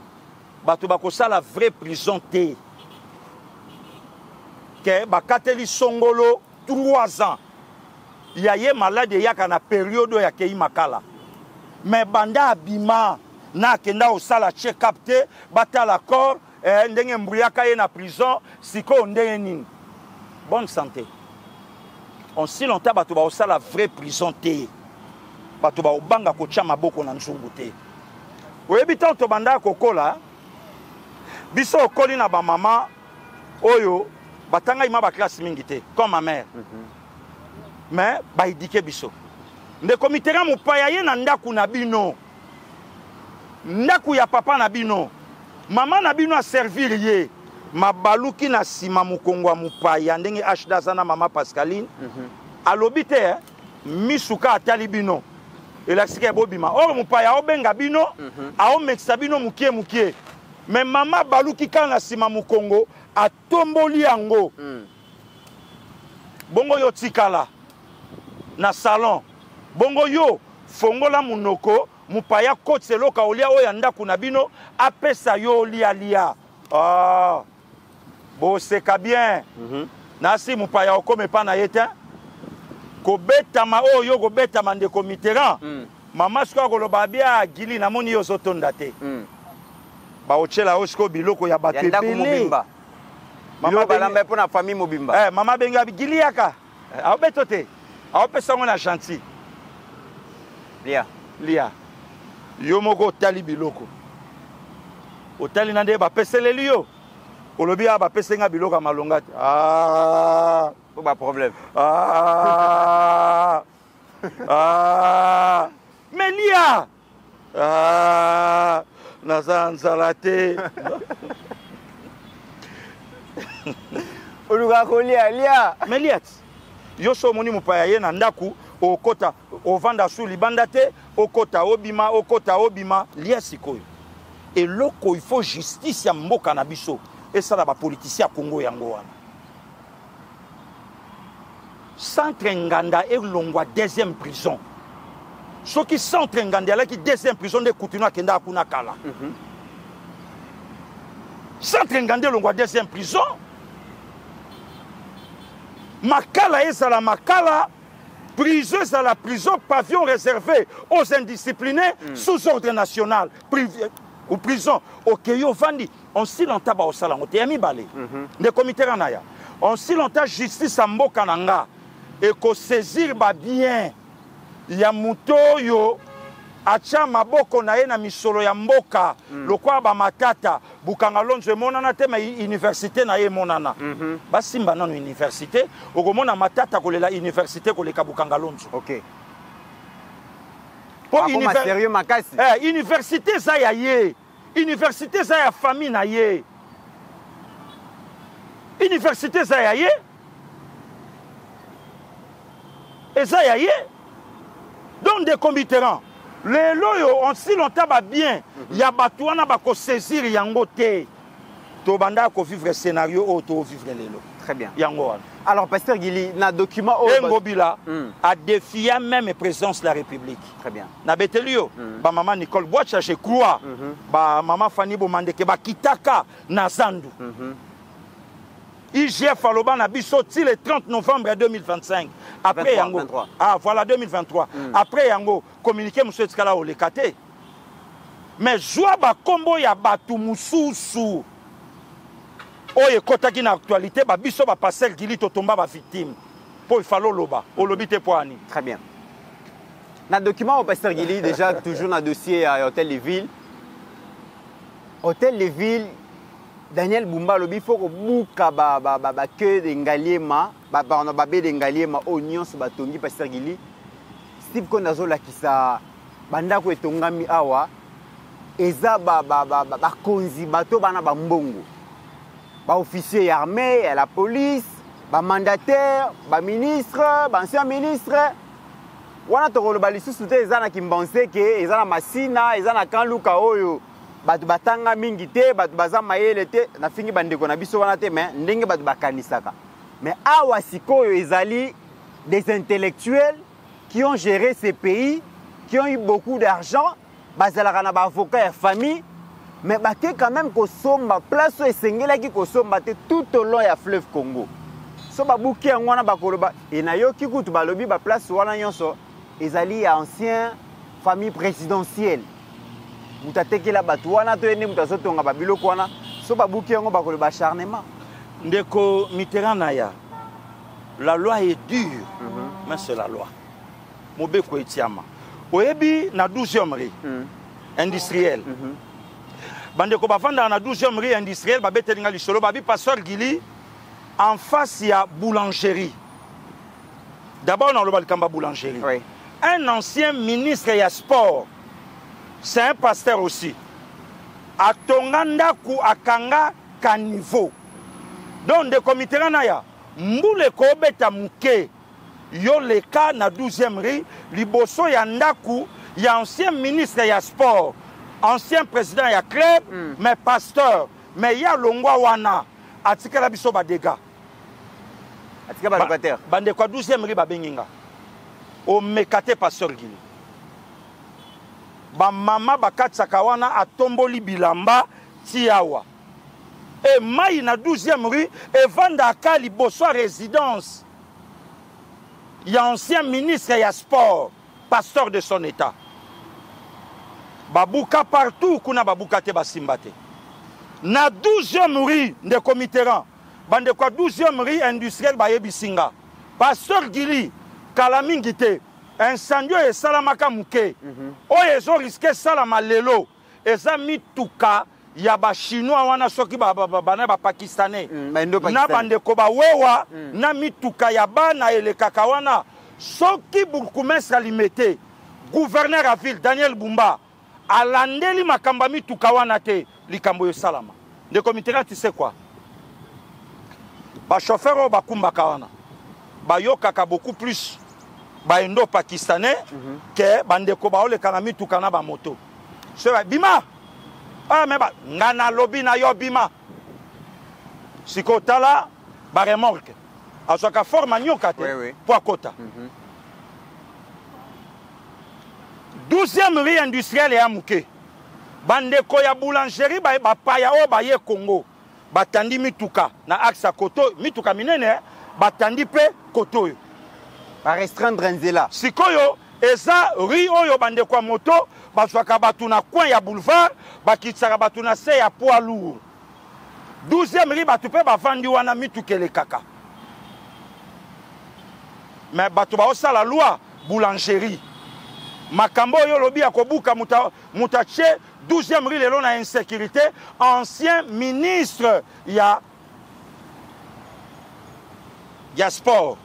Bato bakosa la vraie prison té. Que bakateli songolo 3 ans. Il y a eu malade ya kana période ya kei makala. Mais banda abima na kenda osala check-up te bata l'accord ndenge mbuyaka ye na prison siko ndenge nini. Bonne santé. On si longtemps bato ba osala vraie prison te. Bato ba obanga ko tia maboko na nzungu te. Oyebi tanto banda kokola biso okoli na ba mama oyo batanga ima ba classe mingi te comme ma mère. Mais ba idike biso nde komitera mupaya ye na ndaku na bino ndaku ya papa na bino mama na bino a servir ye mabaluki na sima mukongwa mupaya ndenge ashdaza na mama Pascaline alobi te misuka atali bino elasike bobima or mupaya obenga bino a omekisa bino mukie mais mama baluki kana sima mukongo atomboli yango bongo yo tikala na salon bongo yo fongola munoko mupaya kotselo ka olia oya ndaku na bino apesa yo lia ah bo seka bien nasi mupaya okome pa na yete ko betama oyo go betama nde komiteran mama siko koloba bia gili na moni yo zotonda te baochela osko biloko ya bato ebele mama balamba pour na famille mobimba mama benga giliaka aobeto te aopesa ngo na gentil lia yo moko otali biloko otali na nde bapeseleli yo olobi ya bapesenga biloko ya malonga te ba problème mais lia naza nzala te oluka kolia mais lia yo so omoni mopaya ye na ndaku okota ovanda su libanda te okota obima lia sikoyo eloko il faut justice ya mboka na biso esala bapoliticien ya Congo yango wana centre nganda elongwa deuxième prison soki centre nganda alaki deuxième prison nde kutinu akenda kuna kala centre nganda elongwa deuxième prison makala ezala makala prison ezala prison pavillon réservé aux indisciplinés sous ordre national ou prison okeyo vandi on si longtemps ba osala ngote ya mibale ne comité ranaya on si longtemps justice a mboka nanga et ko saisir ba bien ya muto yo acha maboko na ye na misolo ya mboka lokwa ba matata bukanga lonzo monana te ma université na ye monana basimba nano université okomona matata kolela université koleka bukanga lonzo OK pour sérieux makasi université za ya ye université za ya famille na ye université za ya ye eza ya ye donc des committérants les loyo on si longtemps ba bien ya bato wana ba ko saisir yango te to banda ko vivre scénario o to vivre lelo très bien yango wana. Alors pasteur Gili na document Ngobila a défié même présidence de la République. Très bien. Na betelio ba maman Nicole Boacha je crois ba maman Fanny Bomandeke ba kitaka na Zandu. IGF aloba na biso ti le 30 novembre 2025 après 23, yango 23. Ah voilà 2023 après yango communiqué monsieur Tskala olekate mais joa ba kombo ya batu mususu oye kotaki na actualité ba biso ba passer Gili totomba ba victime po il fallait loba olobite poani. Très bien. Na document au pasteur Gili déjà toujours na dossier à Hôtel Les Villes. Hôtel Les Villes Daniel Bumba lobi faut ko buka ba que de ngaliema ba be de ngaliema oignon so batongi pasteur Gili Steve Konazo la kisa banda ko etongami awa eza ba konzi bato bana ba mbongo ba officier armé la police ba mandataire ba ministre ba ancien ministre wana to ba lisusu te eza na kimbanse ke eza na masina eza na kanluka oyo batu batanga mingi te batu baza mayele te na fingi bandeko na biso wana te mais ndenge batu bakanisaka mais awa sikoyo ezali des intellectuels qui ont géré ces pays qui ont eu beaucoup d'argent bazalaka na ba avocat ya famille mais bake quand même kosomba place o esengelaki kosomba te tout au long ya fleuve Congo so babuki yango wana bakoloba enayoki kutu balobi ba place wana nyonso ezali ya ancien famille présidentielle mutatekela batu wana to ene mutazotonga babiloko wana so babuki yango bakoloba acharnement ndeko Mitterrand naya la loi est dure mais c'est la loi mobeko etiama oyebi na 12e rue industriel bandeko bavanda na 12e rue industriel babetelinga lisolo babi pasteur Gili en face ya boulangerie d'abord on a le kamba boulangerie oui. Un ancien ministre ya sport c'est un pasteur aussi atonganda ku akanga caniveau donc de comité naya mbule ko beta muke yo leka na 12e rue liboso ya ndaku ya ancien ministre ya sport ancien président ya club mais pasteur mais ya longwa wana atikala biso ba dégâts atikala ba locataire bande kwa 12e rue ba benginga o mekate pasteur Gili ba mama bakatsaka wana atomboli bilamba tiawa et mai na 12e rue et vanda akali boso résidence il y a ancien ministre ya sport pasteur de son état babuka partout kuna babuka te basimba te na 12e rue de Comiteran bande kwa 12e rue industriel ba yebisinga pasteur Gili kalamingi te incendio e salamaka muke oyo ezo risque salama lelo eza mituka ya ba chinois wana soki ba pakistanais na bande ko ba wewa na mituka ya bana elekaka wana soki burgmestre limité gouverneur à ville Daniel Bumba alandeli makamba mituka wana te likambo yo salama de comité tu sais quoi ba chauffeur ba kumbaka wana ba yokaka beaucoup plus ba indo pakistanais que bande ko ba oleka na mituka na ba moto c'est bima ah mais ba ngana lobby na yo bima sikotala ba remorque azoka forma nyoka te po akota 12e rue industrielle ya muke bande ko ya boulangerie ba paya o ba ye Congo batandi mituka na axe koto mituka minene batandi pe koto yo ba restreindre nzela sikoyo eza rue oyo bande kwa moto bazwaka batu na coin ya boulevard bakitsaka batu na se ya poids lourd 12e rue batu pe bavandi wana mitukele kaka mais batu ba osala loi boulangerie makambo yo lobi ya kobuka mutache 12e rue lelo na insécurité ancien ministre ya sport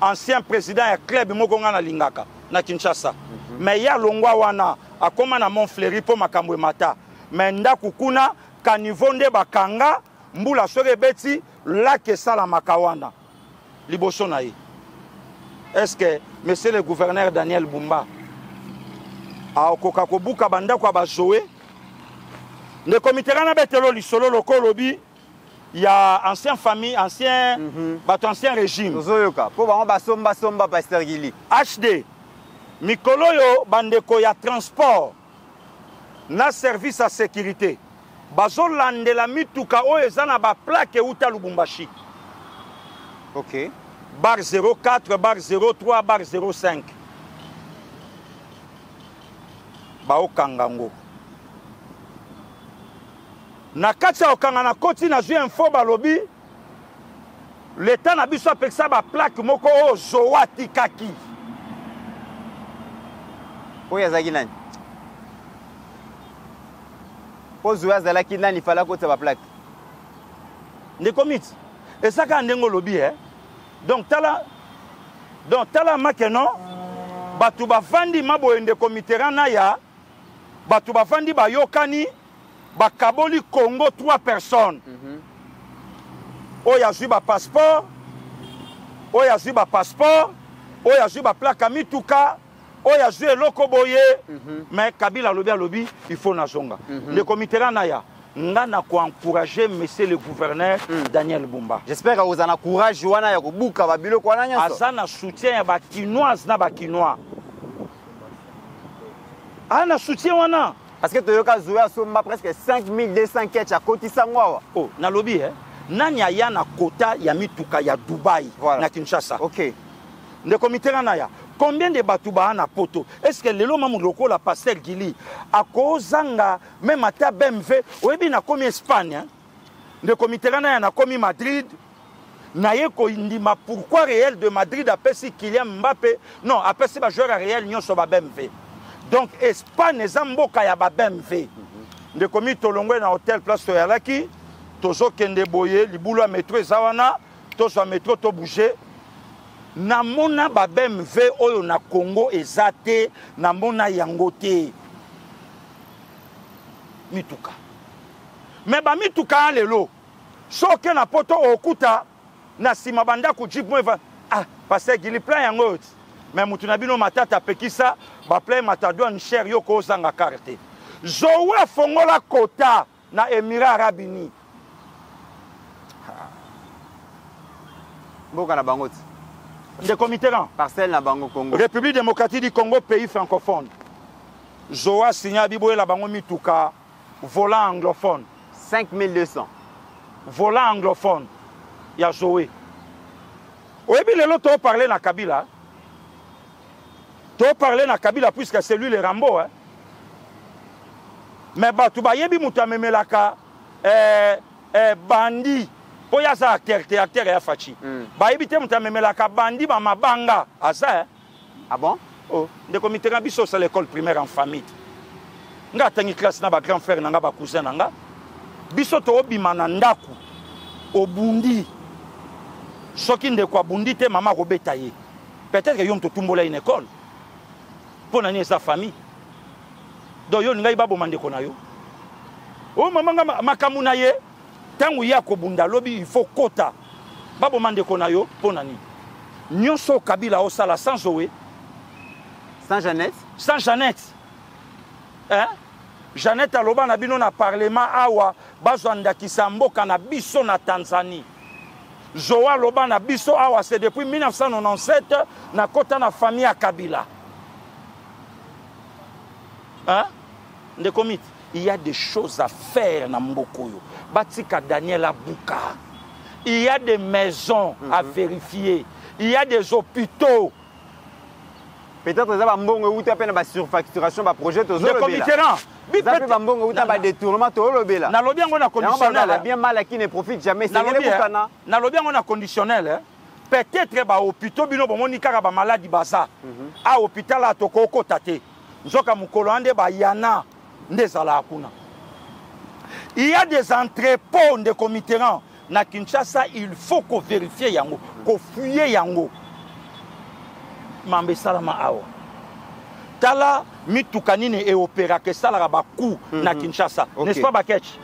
ancien président ya club moko ngana lingaka na Kinshasa mais ya longwa wana akoma na Montfleury po makambo emata mais ndaku kuna ka niveau nde bakanga mbula soke beti lake sala makawana liboso na ye. Est-ce que monsieur le gouverneur Daniel Bumba a okoka kobuka banda kwa bazoe ne comité na betelo lisolo lokolo bi ya ancien famille ancien bato ancien régime zoyoka po ba somba pasteur Gili HD mikolo yo bandeko ya transport na service à sécurité bazolandela mituka oyo eza na ba plaque uta Lubumbashi. OK bar 04 bar 03 bar 05 bao kangango na kati ya okanga na koti na zwi info balobi l'état na biso apekisa ba plaque moko o zowati kaki oyo azalaki nani po zoya azalaki nani fala kota ba plaque ndeko miti ezaka ndenge olobi donc tala makeno batu bafandi maboye ndeko Mitterrand ya batu bafandi bayokani bakaboli Congo 3 personnes oyo azwi ba passeport oyo azwi ba passeport oyo azwi ba plaque mituka oyo azwi eloko boye mais Kabila alobi il faut nazonga ndeko Mitterrand ya nga na ko encourager monsieur le gouverneur Daniel Bumba. J'espère que vous avez courage wana ya kobuka ba biloko wana nyoso. Azana soutien ya ba kinoise na ba kinois. Ana soutien wana parce que toyoka zoya somba presque 5200 ketch à kotisa ngwa. Oh, na lobby nani aya na kota ya mituka ya Dubai na Kinshasa. OK. Ndeko Mitterrand ya combien de batuba na poto? Est-ce que lelo mamu loko la pasteur Gili akozanga même ata BMW oyebi na komi Espagne ndeko Mitterrand na komi Madrid na yeko indima pourquoi Real de Madrid apesi Kylian Mbappé non apesi ba joueur Real nyonso ba BMW donc Espagne ezamboka ya ba BMW ndeko mitolongwe na hôtel place toyalaki tozo kende boye libulu ya métro ezawana tozo métro to bouger namona ba BMW oyo na Congo ezate namona yango te mituka mais ba mituka lelo soke na poto okuta na sima banda ku jeep mo parce que il plan yango mais mutu na bino matata pekisa ba plan matadouane cher yo ko zanga carte zowe fongola kota na Émirats Arabes Unis boka na bangoti ndeko Mitterrand parcelle na bango Congo République démocratique du Congo pays francophone Zoa signa biboye la bango mituka volant anglophone 5200 volant anglophone ya Zoé oyebi lelo to parler na Kabila puisque c'est lui le Rambo mais batu bayebi mutu amemelaka bandi po ya za acteur ya fachi ba ibite mutamemela ka bandi ba mabanga asa ah bon oh ndeko mitera biso à l'école primaire en famille nga tangi classe na ba grand frère na nga ba cousin na nga biso to obima na ndaku obundi soki ndeko abundi te mama robeta ye peut-être que yom to tumbola une école pour nani sa famille do yo ngai babo mandeko na yo o mama nga makamu na ye tangu ya ko bunda lobi il faut kota babo mandeko na yo pour nani nyonso kabila o sala sans Zoé sans Jeannette hein Jeannette aloba na bino na parlement awa bazwanda kisamboka na biso na Tanzanie Zoé aloba na biso awa c'est depuis 1997 na kota na famille ya Kabila hein de comité il y a des choses à faire na Mbokoyo batika Daniel Abuka il y a des maisons à vérifier il y a des hôpitaux peut-être que ça va mbongo ou ta peine ba surfacturation ba projet to zo le comité là bi peut ba mbongo ou ta ba détournement to lobela na lobi ngo na conditionnel na bien mal qui ne profite jamais c'est le bukana na lobi ngo na conditionnel peut-être ba hôpitaux bino bomoni kaka ba maladie baza a hôpital a to ko tate nzoka mukolo ande ba yana ndezala akuna il y a des entrepôts de comité na Kinshasa il faut qu'on vérifie yango ko fouiller yango mambe salama awa tala mitukanine e opéra que sala ba coup na Kinshasa n'est-ce pas baketch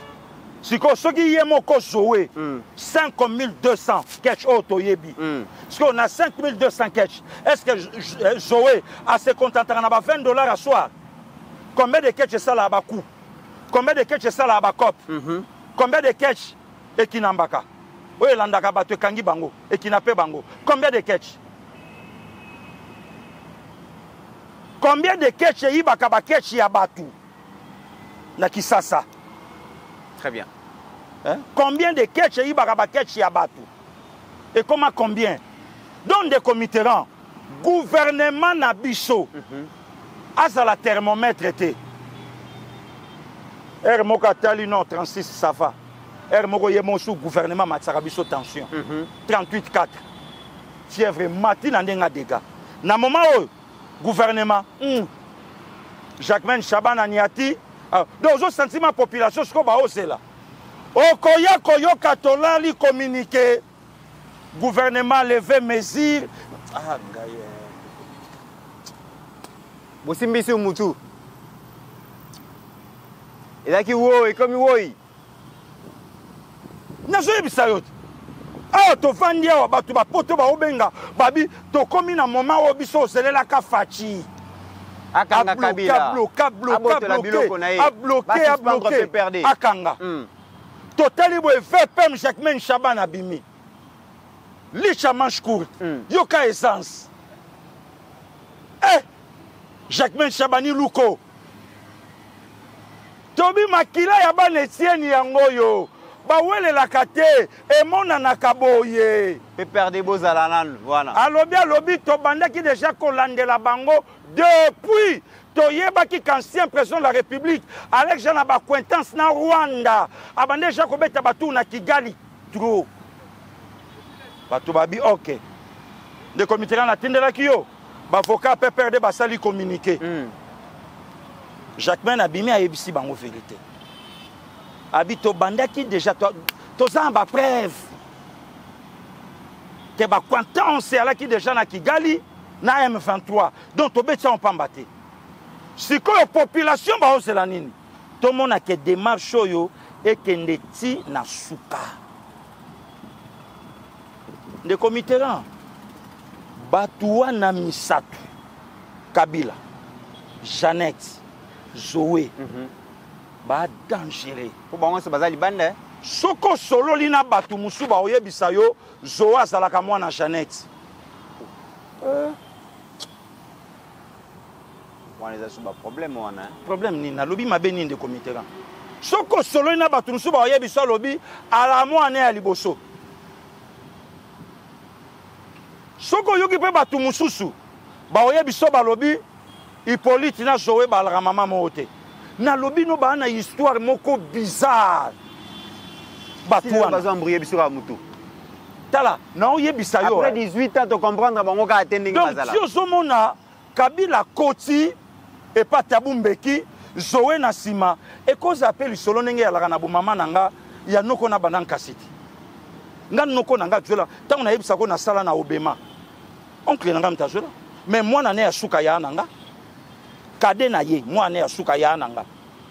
siko soki yemo ko Zoé 5200 ketch otoyebi parce qu'on a 5200 ketch est-ce que Zoé a se contenter na ba $20 à soir combien de ketch sala ba coup combien de ketch sala ba cop combien de ketch et kinambaka oye landaka bato kangi bango et kinape bango combien de ketch combien de ketch yibaka ba ketch ya batu na Kisasa très bien hein? Combien de ketch yibaka ba ketch ya batu et comment combien donc des comités gouvernement na biso azala thermomètre été R moka tali non 36 ça va R moko yemo sous gouvernement matsaka biso tension 38,4 fièvre matin ndenga dégâts na moment où gouvernement Jacquemain Chabana Niati donc au sentiment population ce ko ba osela okoya koyoka tolali communiquer gouvernement lever mesure ah ngaye bosimbisi mutu ezaki wo ekomi woi nazoyebisa yo awa tovandi awa bato bapoto baobenga babi tokomi na moment oyo biso ozelelaka faci akanga Kabila abloke akanga totali boye VPM Jacquemain Chaban abimi licha manche courte yoka essence Jacquemain Chabani luko tobi makila ya bana Etienne yango yo bawelelaka te emonanaka boye pe perdre bozala nanu voilà alobi tobandaki déjà kolandela bango depuis toyebaki qu'ancien président de la République avec Jean Abaquintance na Rwanda abande déjà kobeta batu na Kigali trop batu babi ok de comité na tindelaki yo bavocat pe perdre basali communiquer Jacquemain abimi ayebisi bango vérité habito bandaki déjà toza ba preuve te ba quantance ala ki déjà na Kigali na M23 donc tobetsa on pambate sikoyo population ba osela nini to mona ke démarche oyo ekende ti na suka de comité batuwa na misatu Kabila Jeannette Zoé ba dangereux pour bango se bazali bande soko solo lina batu musu ba oyebisa yo Zoé azalaka mwana Jeannette wana za suba problème wana problème ni na lobi mabe ni de comité là soko solo lina batu musu ba oyebisa lobi ala mwana ya liboso soko yoki pe batu mususu ba oyebisa ba lobi Hippolyte na Zoé ba la maman mote na lobi no ba na histoire moko bizarre Tala, non, après 18 ans, tu comprends que donc, si ozomona Kabila Koti et pas Tabumbeki, Zoé Nasima, et qu'on appelle solo nenge la na bumama nanga, ya noko na banan kasiti. Nga noko nanga jola, tant on a yebisa ko na sala na obema. Oncle nanga mtajola. Mais moi na ne asuka ya nanga. Kade na ye, moi ne asuka ya nanga.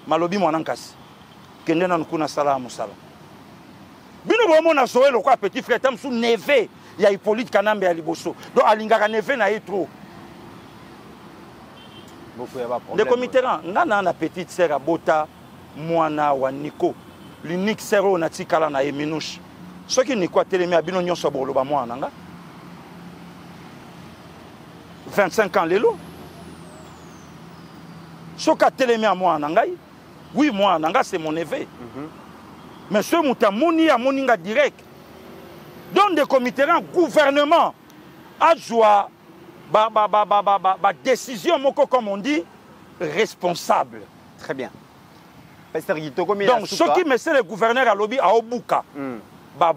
Malobi mo nankasi. Kende na nkuna sala musala. Bino bomo na Zoé lokwa petit frère tam sou neve ya Hippolyte Kanambe ya liboso. Donc alingaka neve na ye trop. De committerant, ngana na petite sœur Abota, Mwana wa Nico, l'unique sœur na tikala na Eminouche. Ce qui n'est quoi télémé à Bino Nyonso Boloba Mwana nga. 25 ans lelo. Ce qui télémé à Mwana ngai, oui Mwana nga c'est mon neveu. Mais ce mouta mouni a moninga direct. Donc de committerant gouvernement a joie décision, comme on dit, responsable. Très bien. Donc, ce qui me sait le gouverneur à lobby à Obuka,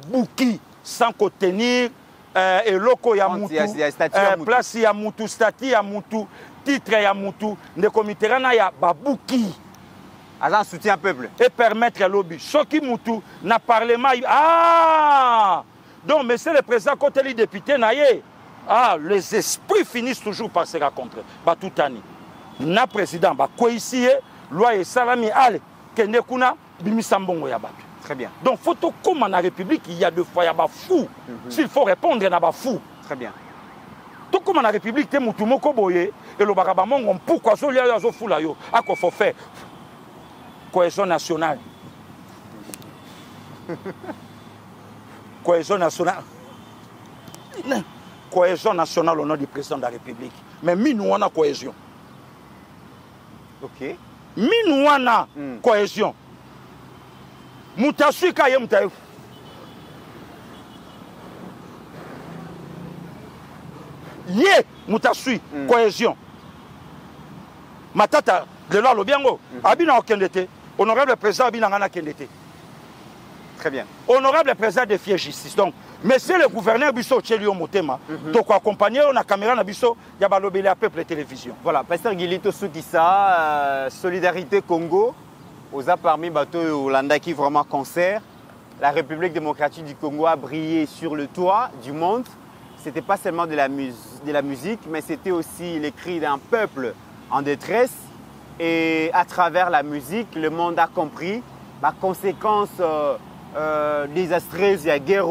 Bouki, sans contenir, et loco Yamutu, place Yamutu, statut Yamutu, titre Yamutu, ne comité ya Babouki. Agent soutien peuple. Et permettre à lobby. Ce qui Moutou n'a parlé mal. Ah! Donc, monsieur le président, quand il est député, ah, les esprits finissent toujours par se rencontrer. Batoutani. Na président, quoi ici, loi et salami, allez, kende kuna, bimisambongo ya batu. Très bien. Donc, photo comme en République, il y a deux fois, il y a fou. S'il faut répondre, il y a fou. Très bien. Tout comme en République, tu es moutumoko boye, et le barabamongo, pourquoi ça, il y a zo fou là, yo, à quoi faut faire? Cohésion nationale. Cohésion nationale. Cohésion nationale au nom du président de la République. Mais nous on a cohésion. Ok. Nous on a cohésion. Moutassu kaye mutaye. Yé moutassu cohésion. Matata de là le biango. Abina okendete. Honorable président Abina ngana kendete. Très bien. Honorable président de Fier Justice. Donc, monsieur le gouverneur Bisso Tchelio Motema, donc accompagné on a caméra na Bisso, y a balobélé à peuple et télévision. Voilà, pasteur Gilito Soukissa, Solidarité Congo, aux a parmi bateau Hollanda qui vraiment concert. La République démocratique du Congo a brillé sur le toit du monde. C'était pas seulement de la musique, mais c'était aussi les cris d'un peuple en détresse. Et à travers la musique, le monde a compris la conséquence désastreuse de la guerre.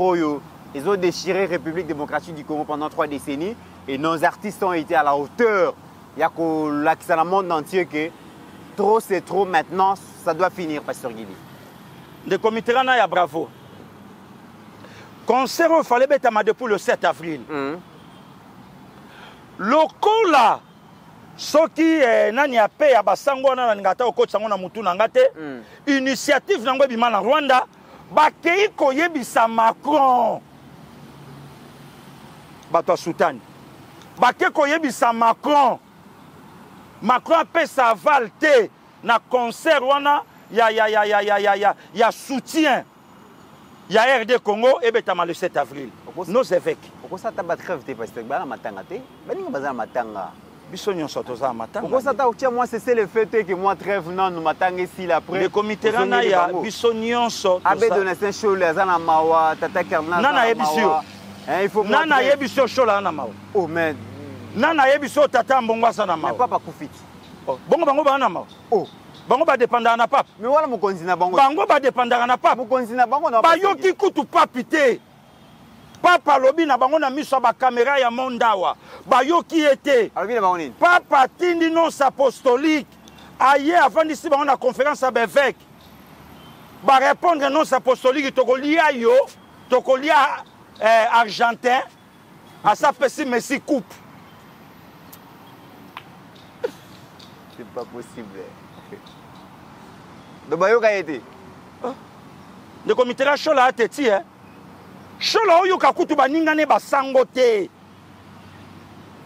Ils ont déchiré la République démocratique du Congo pendant 3 décennies. Et nos artistes ont été à la hauteur. Il y a que dans le monde entier que trop c'est trop, maintenant ça doit finir, pasteur Guili. Le comité là, il y a bravo. Concert il fallait mettre depuis le 7 avril. Le là, ce qui nani a payé à Basango na ngata au sango na mutu na ngate initiative nango bima na Rwanda bakei koyebisa Macron bato Soutani bakei koyebisa Macron a payé sa valte na concert wana ya soutien ya RD Congo et betama le 7 avril nos évêques pourquoi ça t'a pas trêve parce que bana matanga te bani bazana matanga. Pourquoi ça t'a dit moi c'est le fait que moi trêve non nous matanga ici après le comité rana ya bisonyon so abe donation show les ana mawa tata kerna nana yebisio il faut nana yebisio show la ana mawa oh mais nana yebisio tata mbongwa sana mawa mais papa kufiti bongo bango bana mawa oh bango ba dépendant na papa mais wala mokonzi na bango ba dépendant na papa mokonzi na bango na ba yoki kutu papité papa lobi na bango na miso ba caméra ya mondawa ba yoki été papa tindi non apostolique aye avant d'ici bango na conférence à évêque ba répondre non apostolique tokolia yo tokolia argentin à sa pesi messi coupe c'est pas possible de ba yoka été le comité la chola teti Chola oyo kakutu baningane basango te.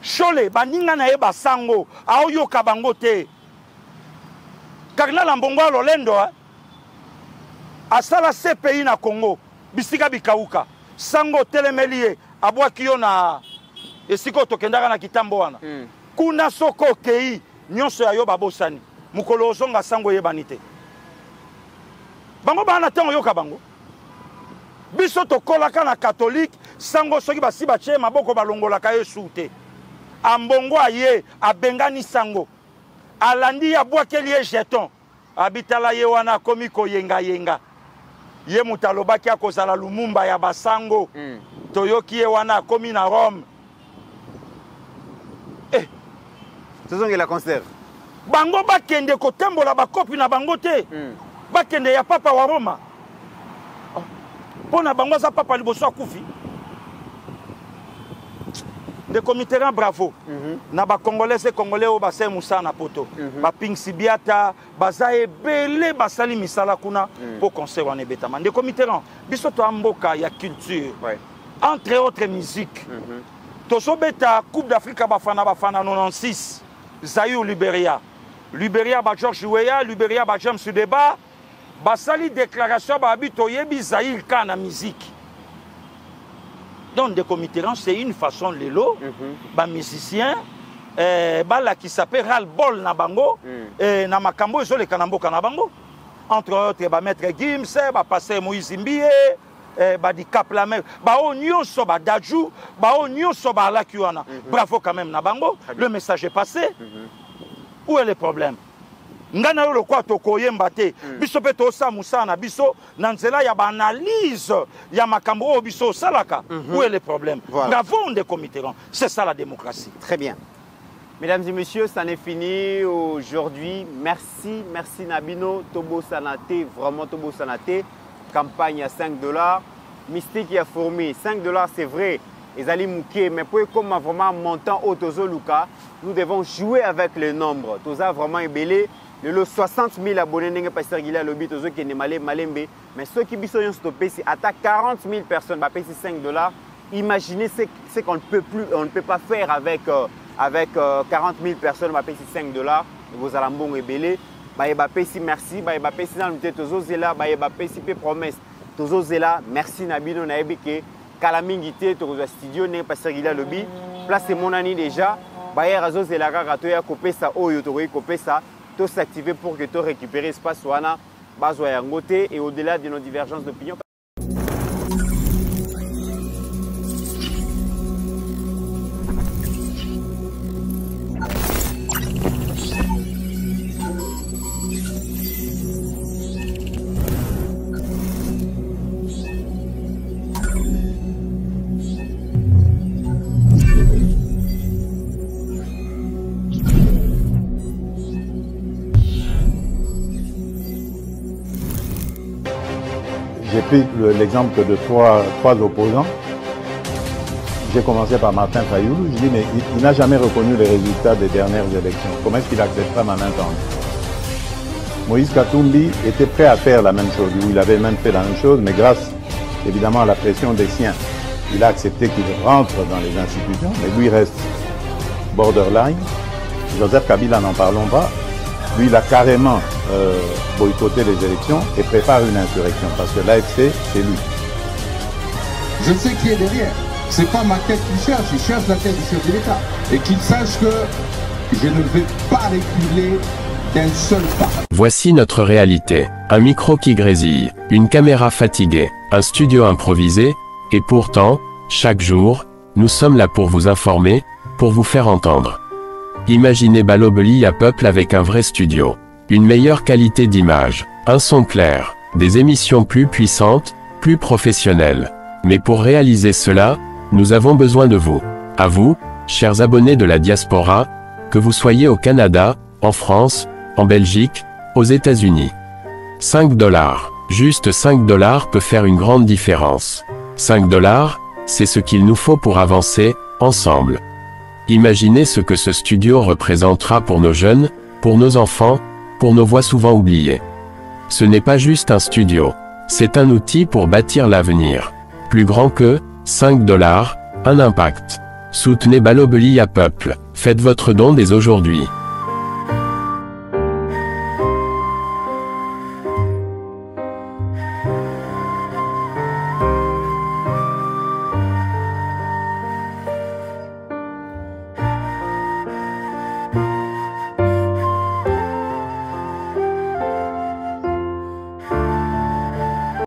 Chole baningana e basango aoyo kabango te. Kardinal Mbongo Lolendo asala CPI na Congo bisika bikauka sango telemeli ye abwaki yo na esiko tokendaka na kitambo wana kuna soko kei nyonso ya yo babosani mukolo ozonga sango yebani te bango bana ntango yoka bango biso tokolaka na catholique sango soki basi batie maboko balongolaka yesu te ambongo aye abengani sango alandi abwakeli ye jeton abitala ye wana akomi koyenga ye mutu alobaki akozala lumumba ya basango toyoki ye wana akomi na Rome tozongela concert bango bakende kotambola bakopi na bango te bakende ya papa wa Roma pona bango za papa liboso akufi de comité bravo na ba congolais et congolais au bassin Moussa na poto ba Ping Sibiata baza ebele basali misala kuna pour concert wana betama de comité biso to amboka ya culture entre autres musique tozo beta Coupe d'Afrique bafana 96 Zaïre Libéria ba George Weah Libéria ba James Sudeba basali déclaration ba habito yebi Zaïre kana musique. Donc des comités, c'est une façon lélo, bah musicien, bah qui s'appelle ras-le-bol na bango, na makambo ils ont les kanambo kanabango, entre autres bah maître Gims, bah passer Moïse Mbie, bah di cap la même, bah on so bah dajou, bah on so bah la kiwana, bravo quand même na bango, le message est passé. Où est le problème? Ngana yo lokwa tokoyemba te biso pe to sa musana biso na nzela ya ba analyse ya makambo o biso salaka où est le problème bravo des comités c'est ça la démocratie. Très bien. Mesdames et messieurs, ça n'est fini aujourd'hui. Merci Nabino Tobo Sanate, vraiment Tobo Sanate, campagne à $5. Mystique qui a formé $5, c'est vrai. Ezali Mouké, mais pour comme vraiment montant au Tozo Luka, nous devons jouer avec les nombres. Toza vraiment ébélé. Le 60 000 abonnés n'engagent pas Sergila Lobby, tous ceux qui sont malembe, mais ceux qui sont stoppés, c'est à 40 000 personnes, bah payer $5. Imaginez ce qu'on ne peut plus, on ne peut pas faire avec 40 000 personnes, bah payer $5. Vous allez bon ébélé, bah payer merci, bah payer dans le tête tous zela, bah payer si promesse, tous zela, merci Nabino Naebeke, Kalamingité, tous les studios n'engagent pas Sergila Lobby, place c'est mon année déjà, bah razo zela rato ya coupé ça, oh yo coupé ça. Tout s'activer pour que tu récupères l'espace wana bazwa yango te et au-delà de nos divergences d'opinion. J'ai pris l'exemple de trois opposants. J'ai commencé par Martin Fayoulou. Je dis, mais il n'a jamais reconnu les résultats des dernières élections. Comment est-ce qu'il acceptera ma main tendue? Moïse Katumbi était prêt à faire la même chose. Il avait même fait la même chose, mais grâce évidemment à la pression des siens, il a accepté qu'il rentre dans les institutions, mais lui reste borderline. Joseph Kabila, n'en parlons pas. Lui, il a carrément boycotté les élections et prépare une insurrection parce que l'AFC, c'est lui. Je sais qui est derrière. C'est pas ma tête qu'il cherche, il cherche la tête du chef de l'État. Et qu'il sache que je ne vais pas reculer d'un seul pas. Voici notre réalité. Un micro qui grésille, une caméra fatiguée, un studio improvisé, et pourtant, chaque jour, nous sommes là pour vous informer, pour vous faire entendre. Imaginez Balobeli à peuple avec un vrai studio. Une meilleure qualité d'image, un son clair, des émissions plus puissantes, plus professionnelles. Mais pour réaliser cela, nous avons besoin de vous. À vous, chers abonnés de la diaspora, que vous soyez au Canada, en France, en Belgique, aux États-Unis. $5. Juste $5 peut faire une grande différence. $5, c'est ce qu'il nous faut pour avancer, ensemble. Imaginez ce que ce studio représentera pour nos jeunes, pour nos enfants, pour nos voix souvent oubliées. Ce n'est pas juste un studio, c'est un outil pour bâtir l'avenir. Plus grand que $5, un impact. Soutenez Balobeli à peuple, faites votre don dès aujourd'hui.